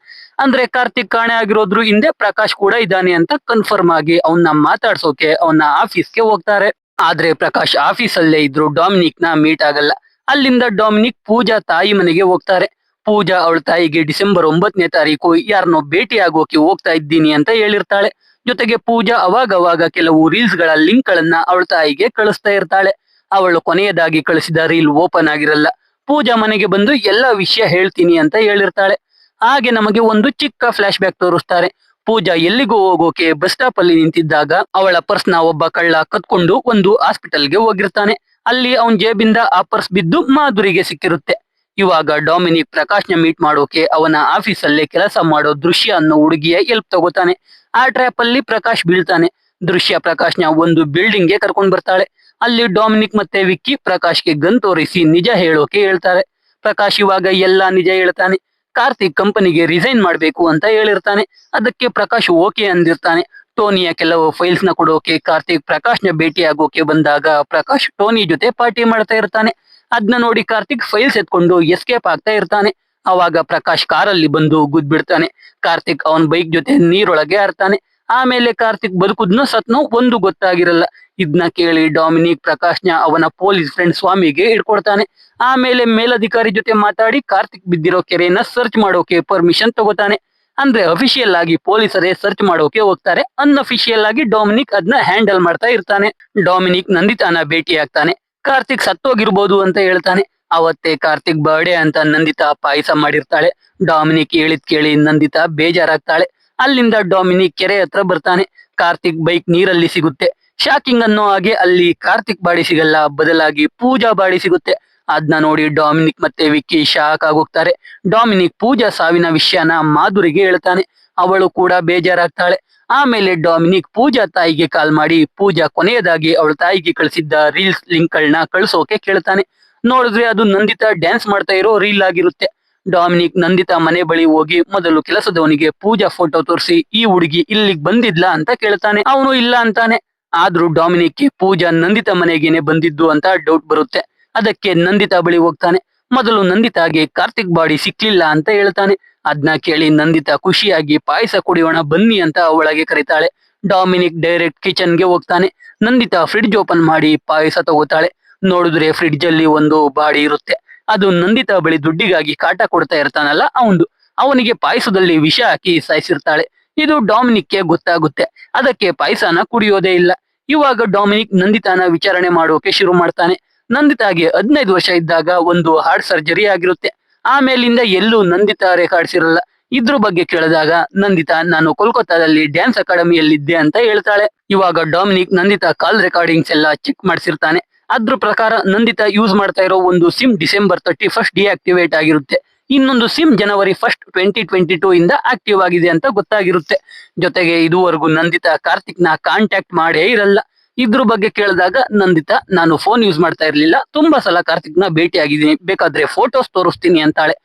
ಅಂದ್ರೆ ಕಾರ್ತಿಕ್ ಕಾಣೆ ಆಗಿರೋದ್ರು ಹಿಂದೆ ಪ್ರಕಾಶ್ ಕೂಡ ಇದ್ದಾನೆ ಅಂತ ಕನ್ಫರ್ಮ್ ಆಗಿ ಅವನ್ನ ಮಾತಾಡ್ಸೋಕೆ ಅವನ ಆಫೀಸ್ಗೆ ಹೋಗ್ತಾರೆ. ಆದ್ರೆ ಪ್ರಕಾಶ್ ಆಫೀಸಲ್ಲೇ ಇದ್ರು ಡೊಮಿನಿಕ್ ನ ಮೀಟ್ ಆಗಲ್ಲ. ಅಲ್ಲಿಂದ ಡೊಮಿನಿಕ್ ಪೂಜಾ ತಾಯಿ ಮನೆಗೆ ಹೋಗ್ತಾರೆ. ಪೂಜಾ ಅವಳ ತಾಯಿಗೆ ಡಿಸೆಂಬರ್ 9ನೇ ತಾರೀಕು ಯಾರನ್ನೋ ಭೇಟಿ ಆಗೋಕೆ ಹೋಗ್ತಾ ಇದ್ದೀನಿ ಅಂತ ಹೇಳಿರ್ತಾಳೆ. ಜೊತೆಗೆ ಪೂಜಾ ಅವಾಗವಾಗ ಕೆಲವು ರೀಲ್ಸ್ ಗಳ ಲಿಂಕ್ ಗಳನ್ನ ಅವಳ ತಾಯಿಗೆ ಕಳಿಸ್ತಾ ಇರ್ತಾಳೆ. ಅವಳು ಕೊನೆಯದಾಗಿ ಕಳಿಸಿದ ರೀಲ್ ಓಪನ್ ಆಗಿರಲ್ಲ. ಪೂಜಾ ಮನೆಗೆ ಬಂದು ಎಲ್ಲಾ ವಿಷಯ ಹೇಳ್ತೀನಿ ಅಂತ ಹೇಳಿರ್ತಾಳೆ. ಹಾಗೆ ನಮಗೆ ಒಂದು ಚಿಕ್ಕ ಫ್ಲಾಶ್ ಬ್ಯಾಕ್ ತೋರಿಸ್ತಾರೆ. ಪೂಜಾ ಎಲ್ಲಿಗೂ ಹೋಗೋಕೆ ಬಸ್ ಸ್ಟಾಪ್ ಅಲ್ಲಿ ನಿಂತಿದ್ದಾಗ ಅವಳ ಪರ್ಸ್ ನ ಒಬ್ಬ ಕಳ್ಳ ಕತ್ಕೊಂಡು ಒಂದು ಹಾಸ್ಪಿಟಲ್ಗೆ ಹೋಗಿರ್ತಾನೆ. ಅಲ್ಲಿ ಅವನ್ ಜೇಬಿಂದ ಆ ಪರ್ಸ್ ಬಿದ್ದು ಮಾಧುರಿಗೆ ಸಿಕ್ಕಿರುತ್ತೆ. ಇವಾಗ ಡೊಮಿನಿಕ್ ಪ್ರಕಾಶ್ನ ಮೀಟ್ ಮಾಡೋಕೆ ಅವನ ಆಫೀಸಲ್ಲೇ ಕೆಲಸ ಮಾಡೋ ದೃಶ್ಯ ಅನ್ನೋ ಹುಡುಗಿಯ ಹೆಲ್ಪ್ ತಗೋತಾನೆ. ಆ ಟ್ರ್ಯಾಪ್ ಅಲ್ಲಿ ಪ್ರಕಾಶ್ ಬೀಳ್ತಾನೆ. ದೃಶ್ಯ ಪ್ರಕಾಶ್ನ ಒಂದು ಬಿಲ್ಡಿಂಗ್ ಗೆ ಕರ್ಕೊಂಡ್ ಬರ್ತಾಳೆ. ಅಲ್ಲಿ ಡೊಮಿನಿಕ್ ಮತ್ತೆ ವಿಕ್ಕಿ ಪ್ರಕಾಶ್ಗೆ ಗನ್ ತೋರಿಸಿ ನಿಜ ಹೇಳೋಕೆ ಹೇಳ್ತಾರೆ. ಪ್ರಕಾಶ್ ಇವಾಗ ಎಲ್ಲಾ ನಿಜ ಹೇಳ್ತಾನೆ. ಕಾರ್ತಿಕ್ ಕಂಪನಿಗೆ ರಿಸೈನ್ ಮಾಡ್ಬೇಕು ಅಂತ ಹೇಳಿರ್ತಾನೆ. ಅದಕ್ಕೆ ಪ್ರಕಾಶ್ ಓಕೆ ಅಂದಿರ್ತಾನೆ. ಟೋನಿಯ ಕೆಲವು ಫೈಲ್ಸ್ ನ ಕೊಡೋಕೆ ಕಾರ್ತಿಕ್ ಪ್ರಕಾಶ್ನ ಭೇಟಿ ಆಗೋಕೆ ಬಂದಾಗ ಪ್ರಕಾಶ್ ಟೋನಿ ಜೊತೆ ಪಾರ್ಟಿ ಮಾಡ್ತಾ ಇರ್ತಾನೆ. ಅದನ್ನ ನೋಡಿ ಕಾರ್ತಿಕ್ ಫೈಲ್ಸ್ ಎತ್ಕೊಂಡು ಎಸ್ಕೇಪ್ ಆಗ್ತಾ ಇರ್ತಾನೆ. ಅವಾಗ ಪ್ರಕಾಶ್ ಕಾರಲ್ಲಿ ಬಂದು ಗುದ್ಬಿಡ್ತಾನೆ. ಕಾರ್ತಿಕ್ ಅವನ್ ಬೈಕ್ ಜೊತೆ ನೀರೊಳಗೆ ಹಾರ್ತಾನೆ. ಆಮೇಲೆ ಕಾರ್ತಿಕ್ ಬದುಕುದ್ನೋ ಸತ್ನೋ ಒಂದು ಗೊತ್ತಾಗಿರಲ್ಲ. ಇದನ್ನ ಕೇಳಿ ಡೊಮಿನಿಕ್ ಪ್ರಕಾಶ್ನ ಅವನ ಪೊಲೀಸ್ ಫ್ರೆಂಡ್ ಸ್ವಾಮಿಗೆ ಹಿಡ್ಕೊಡ್ತಾನೆ. ಆಮೇಲೆ ಮೇಲಧಿಕಾರಿ ಜೊತೆ ಮಾತಾಡಿ ಕಾರ್ತಿಕ್ ಬಿದ್ದಿರೋ ಕೆರೆಯನ್ನ ಸರ್ಚ್ ಮಾಡೋಕೆ ಪರ್ಮಿಷನ್ ತಗೋತಾನೆ. ಅಂದ್ರೆ ಅಫಿಷಿಯಲ್ ಆಗಿ ಪೊಲೀಸರೇ ಸರ್ಚ್ ಮಾಡೋಕೆ ಹೋಗ್ತಾರೆ. ಅನ್ಅಫಿಷಿಯಲ್ ಆಗಿ ಡೊಮಿನಿಕ್ ಅದನ್ನ ಹ್ಯಾಂಡಲ್ ಮಾಡ್ತಾ ಇರ್ತಾನೆ. ಡೊಮಿನಿಕ್ ನಂದಿತಾನ ಭೇಟಿ ಆಗ್ತಾನೆ. ಕಾರ್ತಿಕ್ ಸತ್ತೋಗಿರ್ಬೋದು ಅಂತ ಹೇಳ್ತಾನೆ. ಅವತ್ತೇ ಕಾರ್ತಿಕ್ ಬರ್ಡೇ ಅಂತ ನಂದಿತಾ ಪಾಯಸ ಮಾಡಿರ್ತಾಳೆ. ಡೊಮಿನಿಕ್ ಹೇಳಿದ್ ಕೇಳಿ ನಂದಿತಾ ಬೇಜಾರಾಗ್ತಾಳೆ. ಅಲ್ಲಿಂದ ಡೊಮಿನಿಕ್ ಕೆರೆ ಹತ್ರ ಬರ್ತಾನೆ. ಕಾರ್ತಿಕ್ ಬೈಕ್ ನೀರಲ್ಲಿ ಸಿಗುತ್ತೆ. ಶಾಕಿಂಗ್ ಅನ್ನೋ ಹಾಗೆ ಅಲ್ಲಿ ಕಾರ್ತಿಕ್ ಬಾಡಿ ಸಿಗಲ್ಲ, ಬದಲಾಗಿ ಪೂಜಾ ಬಾಡಿ ಸಿಗುತ್ತೆ. ಅದನ್ನ ನೋಡಿ ಡೊಮಿನಿಕ್ ಮತ್ತೆ ವಿಕ್ಕಿ ಶಾಕ್ ಆಗೋಗ್ತಾರೆ. ಡೊಮಿನಿಕ್ ಪೂಜಾ ಸಾವಿನ ವಿಷಯನ ಮಾಧುರಿಗೆ ಹೇಳ್ತಾನೆ. ಅವಳು ಕೂಡ ಬೇಜಾರಾಗ್ತಾಳೆ. ಆಮೇಲೆ ಡೊಮಿನಿಕ್ ಪೂಜಾ ತಾಯಿಗೆ ಕಾಲ್ ಮಾಡಿ ಪೂಜಾ ಕೊನೆಯದಾಗಿ ಅವಳ ತಾಯಿಗೆ ಕಳಿಸಿದ್ದ ರೀಲ್ಸ್ ಲಿಂಕ್ ಗಳನ್ನ ಕಳ್ಸೋಕೆ ಕೇಳ್ತಾನೆ. ನೋಡಿದ್ರೆ ಅದು ನಂದಿತಾ ಡ್ಯಾನ್ಸ್ ಮಾಡ್ತಾ ಇರೋ ರೀಲ್ ಆಗಿರುತ್ತೆ. ಡಾಮಿನಿಕ್ ನಂದಿತಾ ಮನೆ ಬಳಿ ಹೋಗಿ ಮೊದಲು ಕೆಲಸದವನಿಗೆ ಪೂಜಾ ಫೋಟೋ ತೋರಿಸಿ ಈ ಹುಡುಗಿ ಇಲ್ಲಿಗೆ ಬಂದಿದ್ಲಾ ಅಂತ ಕೇಳ್ತಾನೆ. ಅವನು ಇಲ್ಲ ಅಂತಾನೆ. ಆದ್ರೂ ಡಾಮಿನಿಕ್ಗೆ ಪೂಜಾ ನಂದಿತಾ ಮನೆಗೇನೆ ಬಂದಿದ್ದು ಅಂತ ಡೌಟ್ ಬರುತ್ತೆ. ಅದಕ್ಕೆ ನಂದಿತಾ ಬಳಿ ಹೋಗ್ತಾನೆ. ಮೊದಲು ನಂದಿತಾಗೆ ಕಾರ್ತಿಕ್ ಬಾಡಿ ಸಿಕ್ಲಿಲ್ಲ ಅಂತ ಹೇಳ್ತಾನೆ. ಅದ್ನ ಕೇಳಿ ನಂದಿತಾ ಖುಷಿಯಾಗಿ ಪಾಯಸ ಕುಡಿಯೋಣ ಬನ್ನಿ ಅಂತ ಒಳಗೆ ಕರೀತಾಳೆ. ಡಾಮಿನಿಕ್ ಡೈರೆಕ್ಟ್ ಕಿಚನ್ಗೆ ಹೋಗ್ತಾನೆ. ನಂದಿತಾ ಫ್ರಿಡ್ಜ್ ಓಪನ್ ಮಾಡಿ ಪಾಯಸ ತಗೋತಾಳೆ. ನೋಡಿದ್ರೆ ಫ್ರಿಡ್ಜ್ ಅಲ್ಲಿ ಒಂದು ಬಾಡಿ ಇರುತ್ತೆ. ಅದು ನಂದಿತಾ ಬಳಿ ದುಡ್ಡಿಗಾಗಿ ಕಾಟ ಕೊಡ್ತಾ ಇರ್ತಾನಲ್ಲ ಅವನಿಗೆ ಪಾಯಸದಲ್ಲಿ ವಿಷ ಹಾಕಿ ಸಾಯಿಸಿರ್ತಾಳೆ. ಇದು ಡಾಮಿನಿಕ್ಗೆ ಗೊತ್ತಾಗುತ್ತೆ. ಅದಕ್ಕೆ ಪಾಯಸನ ಕುಡಿಯೋದೇ ಇಲ್ಲ. ಇವಾಗ ಡಾಮಿನಿಕ್ ನಂದಿತಾನ ವಿಚಾರಣೆ ಮಾಡೋಕೆ ಶುರು ಮಾಡ್ತಾನೆ. ನಂದಿತಾಗೆ 15 ವರ್ಷ ಇದ್ದಾಗ ಒಂದು ಹಾರ್ಟ್ ಸರ್ಜರಿ ಆಗಿರುತ್ತೆ. ಆಮೇಲಿಂದ ಎಲ್ಲೂ ನಂದಿತಾ ರೆಕಾರ್ಡ್ಸ್ ಇರಲ್ಲ. ಇದ್ರ ಬಗ್ಗೆ ಕೇಳಿದಾಗ ನಂದಿತಾ ನಾನು ಕೋಲ್ಕತ್ತಾದಲ್ಲಿ ಡ್ಯಾನ್ಸ್ ಅಕಾಡೆಮಿಯಲ್ಲಿದ್ದೆ ಅಂತ ಹೇಳ್ತಾಳೆ. ಇವಾಗ ಡಾಮಿನಿಕ್ ನಂದಿತಾ ಕಾಲ್ ರೆಕಾರ್ಡಿಂಗ್ಸ್ ಎಲ್ಲ ಚೆಕ್ ಮಾಡಿಸಿರ್ತಾನೆ. ಅದ್ರ ಪ್ರಕಾರ ನಂದಿತಾ ಯೂಸ್ ಮಾಡ್ತಾ ಇರೋ ಒಂದು ಸಿಮ್ ಡಿಸೆಂಬರ್ 31 ಡಿಆಕ್ಟಿವೇಟ್ ಆಗಿರುತ್ತೆ. ಇನ್ನೊಂದು ಸಿಮ್ ಜನವರಿ 1 2022 ಇಂದ ಆಕ್ಟಿವ್ ಆಗಿದೆ ಅಂತ ಗೊತ್ತಾಗಿರುತ್ತೆ. ಜೊತೆಗೆ ಇದುವರೆಗೂ ನಂದಿತಾ ಕಾರ್ತಿಕ್ ನ ಕಾಂಟ್ಯಾಕ್ಟ್ ಮಾಡೇ ಇರಲ್ಲ. ಇದ್ರ ಬಗ್ಗೆ ಕೇಳಿದಾಗ ನಂದಿತಾ ನಾನು ಫೋನ್ ಯೂಸ್ ಮಾಡ್ತಾ ಇರ್ಲಿಲ್ಲ, ತುಂಬಾ ಸಲ ಕಾರ್ತಿಕ್ ನ ಭೇಟಿ ಆಗಿದ್ದೀನಿ, ಬೇಕಾದ್ರೆ ಫೋಟೋಸ್ ತೋರಿಸ್ತೀನಿ ಅಂತಾಳೆ.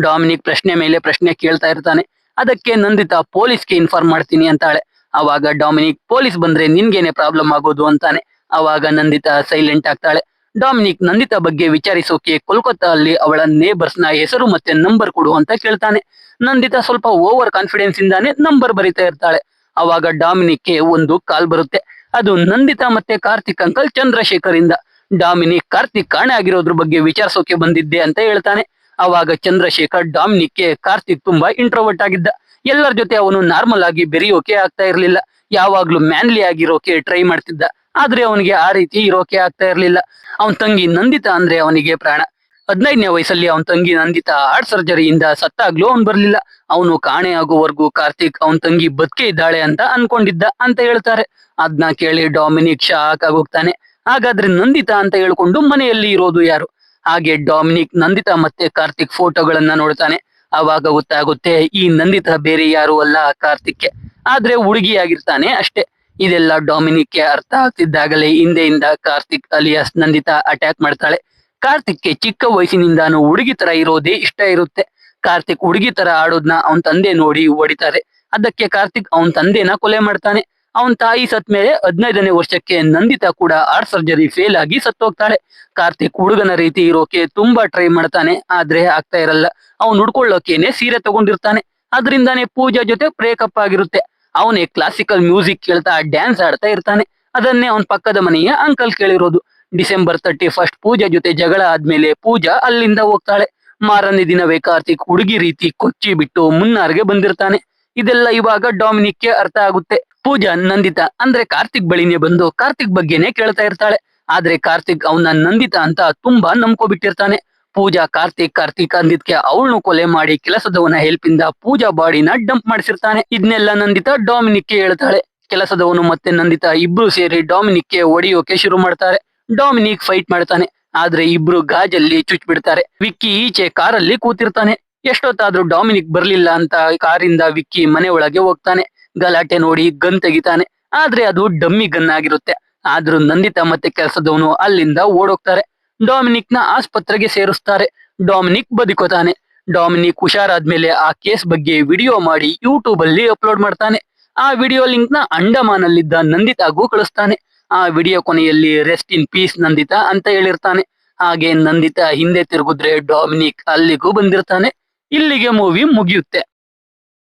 ಡಾಮಿನಿಕ್ ಪ್ರಶ್ನೆ ಮೇಲೆ ಪ್ರಶ್ನೆ ಕೇಳ್ತಾ ಇರ್ತಾನೆ. ಅದಕ್ಕೆ ನಂದಿತಾ ಪೊಲೀಸ್ಗೆ ಇನ್ಫಾರ್ಮ್ ಮಾಡ್ತೀನಿ ಅಂತಾಳೆ. ಅವಾಗ ಡಾಮಿನಿಕ್ ಪೊಲೀಸ್ ಬಂದ್ರೆ ನಿನ್ಗೇನೆ ಪ್ರಾಬ್ಲಮ್ ಆಗೋದು ಅಂತಾನೆ. ಅವಾಗ ನಂದಿತಾ ಸೈಲೆಂಟ್ ಆಗ್ತಾಳೆ. ಡಾಮಿನಿಕ್ ನಂದಿತಾ ಬಗ್ಗೆ ವಿಚಾರಿಸೋಕೆ ಕೋಲ್ಕತ್ತಾ ಅಲ್ಲಿ ಅವಳ ನೇಬರ್ಸ್ ನ ಹೆಸರು ಮತ್ತೆ ನಂಬರ್ ಕೊಡು ಅಂತ ಕೇಳ್ತಾನೆ. ನಂದಿತಾ ಸ್ವಲ್ಪ ಓವರ್ ಕಾನ್ಫಿಡೆನ್ಸ್ ಇಂದಾನೆ ನಂಬರ್ ಬರೀತಾ ಇರ್ತಾಳೆ. ಅವಾಗ ಡಾಮಿನಿಕ್ಗೆ ಒಂದು ಕಾಲ್ ಬರುತ್ತೆ. ಅದು ನಂದಿತಾ ಮತ್ತೆ ಕಾರ್ತಿಕ್ ಅಂಕಲ್ ಚಂದ್ರಶೇಖರ್ ಇಂದ. ಡಾಮಿನಿಕ್ ಕಾರ್ತಿಕ್ ಕಾಣೆ ಆಗಿರೋದ್ರ ಬಗ್ಗೆ ವಿಚಾರಿಸೋಕೆ ಬಂದಿದ್ದೆ ಅಂತ ಹೇಳ್ತಾನೆ. ಅವಾಗ ಚಂದ್ರಶೇಖರ್ ಡಾಮಿನಿಕ್ಗೆ ಕಾರ್ತಿಕ್ ತುಂಬಾ ಇಂಟ್ರೋವರ್ಟ್ ಆಗಿದ್ದ. ಎಲ್ಲರ ಜೊತೆ ಅವನು ನಾರ್ಮಲ್ ಆಗಿ ಬೆರೆಯೋಕೆ ಆಗ್ತಾ ಇರ್ಲಿಲ್ಲ. ಯಾವಾಗ್ಲೂ ಮ್ಯಾನ್ಲಿ ಆಗಿರೋಕೆ ಟ್ರೈ ಮಾಡ್ತಿದ್ದ. ಆದ್ರೆ ಅವನಿಗೆ ಆ ರೀತಿ ಇರೋಕೆ ಆಗ್ತಾ ಇರ್ಲಿಲ್ಲ. ಅವನ್ ತಂಗಿ ನಂದಿತಾ ಅಂದ್ರೆ ಅವನಿಗೆ ಪ್ರಾಣ. 15ನೇ ವಯಸ್ಸಲ್ಲಿ ಅವನ್ ತಂಗಿ ನಂದಿತಾ ಹಾರ್ಟ್ ಸರ್ಜರಿಯಿಂದ ಸತ್ತಾಗ್ಲೂ ಅವ್ನ್ ಬರ್ಲಿಲ್ಲ. ಅವನು ಕಾಣೆ ಆಗೋವರೆಗೂ ಕಾರ್ತಿಕ್ ಅವನ್ ತಂಗಿ ಬದುಕೆ ಇದ್ದಾಳೆ ಅಂತ ಅನ್ಕೊಂಡಿದ್ದ ಅಂತ ಹೇಳ್ತಾರೆ. ಅದ್ನ ಕೇಳಿ ಡಾಮಿನಿಕ್ ಶಾಕ್ ಆಗೋಗ್ತಾನೆ. ಹಾಗಾದ್ರೆ ನಂದಿತಾ ಅಂತ ಹೇಳ್ಕೊಂಡು ಮನೆಯಲ್ಲಿ ಇರೋದು ಯಾರು? ಹಾಗೆ ಡಾಮಿನಿಕ್ ನಂದಿತಾ ಮತ್ತೆ ಕಾರ್ತಿಕ್ ಫೋಟೋಗಳನ್ನ ನೋಡ್ತಾನೆ. ಅವಾಗ ಗೊತ್ತಾಗುತ್ತೆ ಈ ನಂದಿತಾ ಬೇರೆ ಯಾರು ಅಲ್ಲ ಕಾರ್ತಿಕ್ಗೆ, ಆದ್ರೆ ಹುಡುಗಿಯಾಗಿರ್ತಾನೆ ಅಷ್ಟೇ. ಇದೆಲ್ಲ ಡಾಮಿನಿಕ್ಗೆ ಅರ್ಥ ಆಗ್ತಿದ್ದಾಗಲೇ ಹಿಂದೆಯಿಂದ ಕಾರ್ತಿಕ್ ಅಲಿಯಾಸ್ ನಂದಿತಾ ಅಟ್ಯಾಕ್ ಮಾಡ್ತಾಳೆ. ಕಾರ್ತಿಕ್ಗೆ ಚಿಕ್ಕ ವಯಸ್ಸಿನಿಂದಾನು ಹುಡುಗಿ ತರ ಇರೋದೇ ಇಷ್ಟ ಇರುತ್ತೆ. ಕಾರ್ತಿಕ್ ಹುಡುಗಿ ತರ ಆಡೋದ್ನ ಅವನ್ ತಂದೆ ನೋಡಿ ಹೊಡಿತಾರೆ. ಅದಕ್ಕೆ ಕಾರ್ತಿಕ್ ಅವನ್ ತಂದೆನ ಕೊಲೆ ಮಾಡ್ತಾನೆ. ಅವನ್ ತಾಯಿ ಸತ್ ಮೇಲೆ 15ನೇ ವರ್ಷಕ್ಕೆ ನಂದಿತಾ ಕೂಡ ಹಾರ್ಟ್ ಸರ್ಜರಿ ಫೇಲ್ ಆಗಿ ಸತ್ತೋಗ್ತಾಳೆ. ಕಾರ್ತಿಕ್ ಹುಡುಗನ ರೀತಿ ಇರೋಕೆ ತುಂಬಾ ಟ್ರೈ ಮಾಡ್ತಾನೆ, ಆದ್ರೆ ಆಗ್ತಾ ಇರಲ್ಲ. ಅವ್ನ್ ಹುಡ್ಕೊಳ್ಳೋಕೇನೆ ಸೀರೆ ತಗೊಂಡಿರ್ತಾನೆ. ಅದರಿಂದಾನೇ ಪೂಜಾ ಜೊತೆ ಬ್ರೇಕಪ್ ಆಗಿರುತ್ತೆ. ಅವನೇ ಕ್ಲಾಸಿಕಲ್ ಮ್ಯೂಸಿಕ್ ಕೇಳ್ತಾ ಡ್ಯಾನ್ಸ್ ಆಡ್ತಾ ಇರ್ತಾನೆ. ಅದನ್ನೇ ಅವನ್ ಪಕ್ಕದ ಮನೆಯ ಅಂಕಲ್ ಕೇಳಿರೋದು. ಡಿಸೆಂಬರ್ 31 ಪೂಜಾ ಜೊತೆ ಜಗಳ ಆದ್ಮೇಲೆ ಪೂಜಾ ಅಲ್ಲಿಂದ ಹೋಗ್ತಾಳೆ. ಮಾರನೇ ದಿನವೇ ಕಾರ್ತಿಕ್ ಹುಡುಗಿ ರೀತಿ ಕೊಚ್ಚಿ ಬಿಟ್ಟು ಮುನ್ನಾರ್ಗೆ ಬಂದಿರ್ತಾನೆ. ಇದೆಲ್ಲ ಇವಾಗ ಡಾಮಿನಿಕ್ಗೆ ಅರ್ಥ ಆಗುತ್ತೆ. ಪೂಜಾ ನಂದಿತಾ ಅಂದ್ರೆ ಕಾರ್ತಿಕ್ ಬಳಿನೇ ಬಂದು ಕಾರ್ತಿಕ್ ಬಗ್ಗೆನೆ ಕೇಳ್ತಾ ಇರ್ತಾಳೆ. ಆದ್ರೆ ಕಾರ್ತಿಕ್ ಅವನ ನಂದಿತಾ ಅಂತ ತುಂಬಾ ನಂಬ್ಕೊಬಿಟ್ಟಿರ್ತಾನೆ. ಪೂಜಾ ಕಾರ್ತಿಕ್ ಅಂದಿದ್ಕೆ ಅವಳನ್ನು ಕೊಲೆ ಮಾಡಿ ಕೆಲಸದವನ ಹೆಲ್ಪ್ ಇಂದ ಪೂಜಾ ಬಾಡಿನ ಡಂಪ್ ಮಾಡಿಸಿರ್ತಾನೆ. ಇದನ್ನೆಲ್ಲ ನಂದಿತಾ ಡಾಮಿನಿಕ್ಗೆ ಹೇಳ್ತಾಳೆ. ಕೆಲಸದವನು ಮತ್ತೆ ನಂದಿತಾ ಇಬ್ರು ಸೇರಿ ಡಾಮಿನಿಕ್ಗೆ ಹೊಡೆಯೋಕೆ ಶುರು ಮಾಡ್ತಾರೆ. ಡಾಮಿನಿಕ್ ಫೈಟ್ ಮಾಡ್ತಾನೆ, ಆದ್ರೆ ಇಬ್ರು ಗಾಜಲ್ಲಿ ಚುಚ್ ಬಿಡ್ತಾರೆ. ವಿಕ್ಕಿ ಈಚೆ ಕಾರಲ್ಲಿ ಕೂತಿರ್ತಾನೆ. ಎಷ್ಟೊತ್ತಾದ್ರೂ ಡಾಮಿನಿಕ್ ಬರ್ಲಿಲ್ಲ ಅಂತ ಕಾರಿಂದ ವಿಕ್ಕಿ ಮನೆ ಒಳಗೆ ಹೋಗ್ತಾನೆ. ಗಲಾಟೆ ನೋಡಿ ಗನ್ ತೆಗಿತಾನೆ, ಆದ್ರೆ ಅದು ಡಮ್ಮಿ ಗನ್ ಆಗಿರುತ್ತೆ. ಆದ್ರೂ ನಂದಿತಾ ಮತ್ತೆ ಕೆಲಸದವನು ಅಲ್ಲಿಂದ ಓಡೋಗ್ತಾರೆ. ಡಾಮಿನಿಕ್ ನ ಆಸ್ಪತ್ರೆಗೆ ಸೇರಿಸ್ತಾರೆ. ಡಾಮಿನಿಕ್ ಬದುಕೋತಾನೆ. ಡಾಮಿನಿಕ್ ಹುಷಾರಾದ್ಮೇಲೆ ಆ ಕೇಸ್ ಬಗ್ಗೆ ವಿಡಿಯೋ ಮಾಡಿ ಯೂಟ್ಯೂಬ್ ಅಲ್ಲಿ ಅಪ್ಲೋಡ್ ಮಾಡ್ತಾನೆ. ಆ ವಿಡಿಯೋ ಲಿಂಕ್ ನ ಅಂಡಮಾನಲ್ಲಿದ್ದ ನಂದಿತಾಗೂ ಕಳಿಸ್ತಾನೆ. ಆ ವಿಡಿಯೋ ಕೊನೆಯಲ್ಲಿ ರೆಸ್ಟ್ ಇನ್ ಪೀಸ್ ನಂದಿತಾ ಅಂತ ಹೇಳಿರ್ತಾನೆ. ಹಾಗೆ ನಂದಿತಾ ಹಿಂದೆ ತಿರುಗಿದ್ರೆ ಡಾಮಿನಿಕ್ ಅಲ್ಲಿಗೂ ಬಂದಿರ್ತಾನೆ. ಇಲ್ಲಿಗೆ ಮೂವಿ ಮುಗಿಯುತ್ತೆ.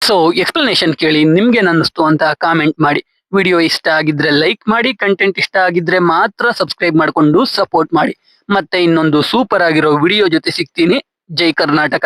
ಸೊ ಎಕ್ಸ್ಪ್ಲನೇಷನ್ ಕೇಳಿ ನಿಮ್ಗೆ ಅನ್ನಿಸ್ತು ಅಂತ ಕಾಮೆಂಟ್ ಮಾಡಿ. ವಿಡಿಯೋ ಇಷ್ಟ ಆಗಿದ್ರೆ ಲೈಕ್ ಮಾಡಿ, ಕಂಟೆಂಟ್ ಇಷ್ಟ ಆಗಿದ್ರೆ ಮಾತ್ರ ಸಬ್ಸ್ಕ್ರೈಬ್ ಮಾಡ್ಕೊಂಡು ಸಪೋರ್ಟ್ ಮಾಡಿ. ಮತ್ತೆ ಇನ್ನೊಂದು ಸೂಪರ್ ಆಗಿರೋ ವಿಡಿಯೋ ಜೊತೆ ಸಿಗ್ತೀನಿ. ಜೈ ಕರ್ನಾಟಕ.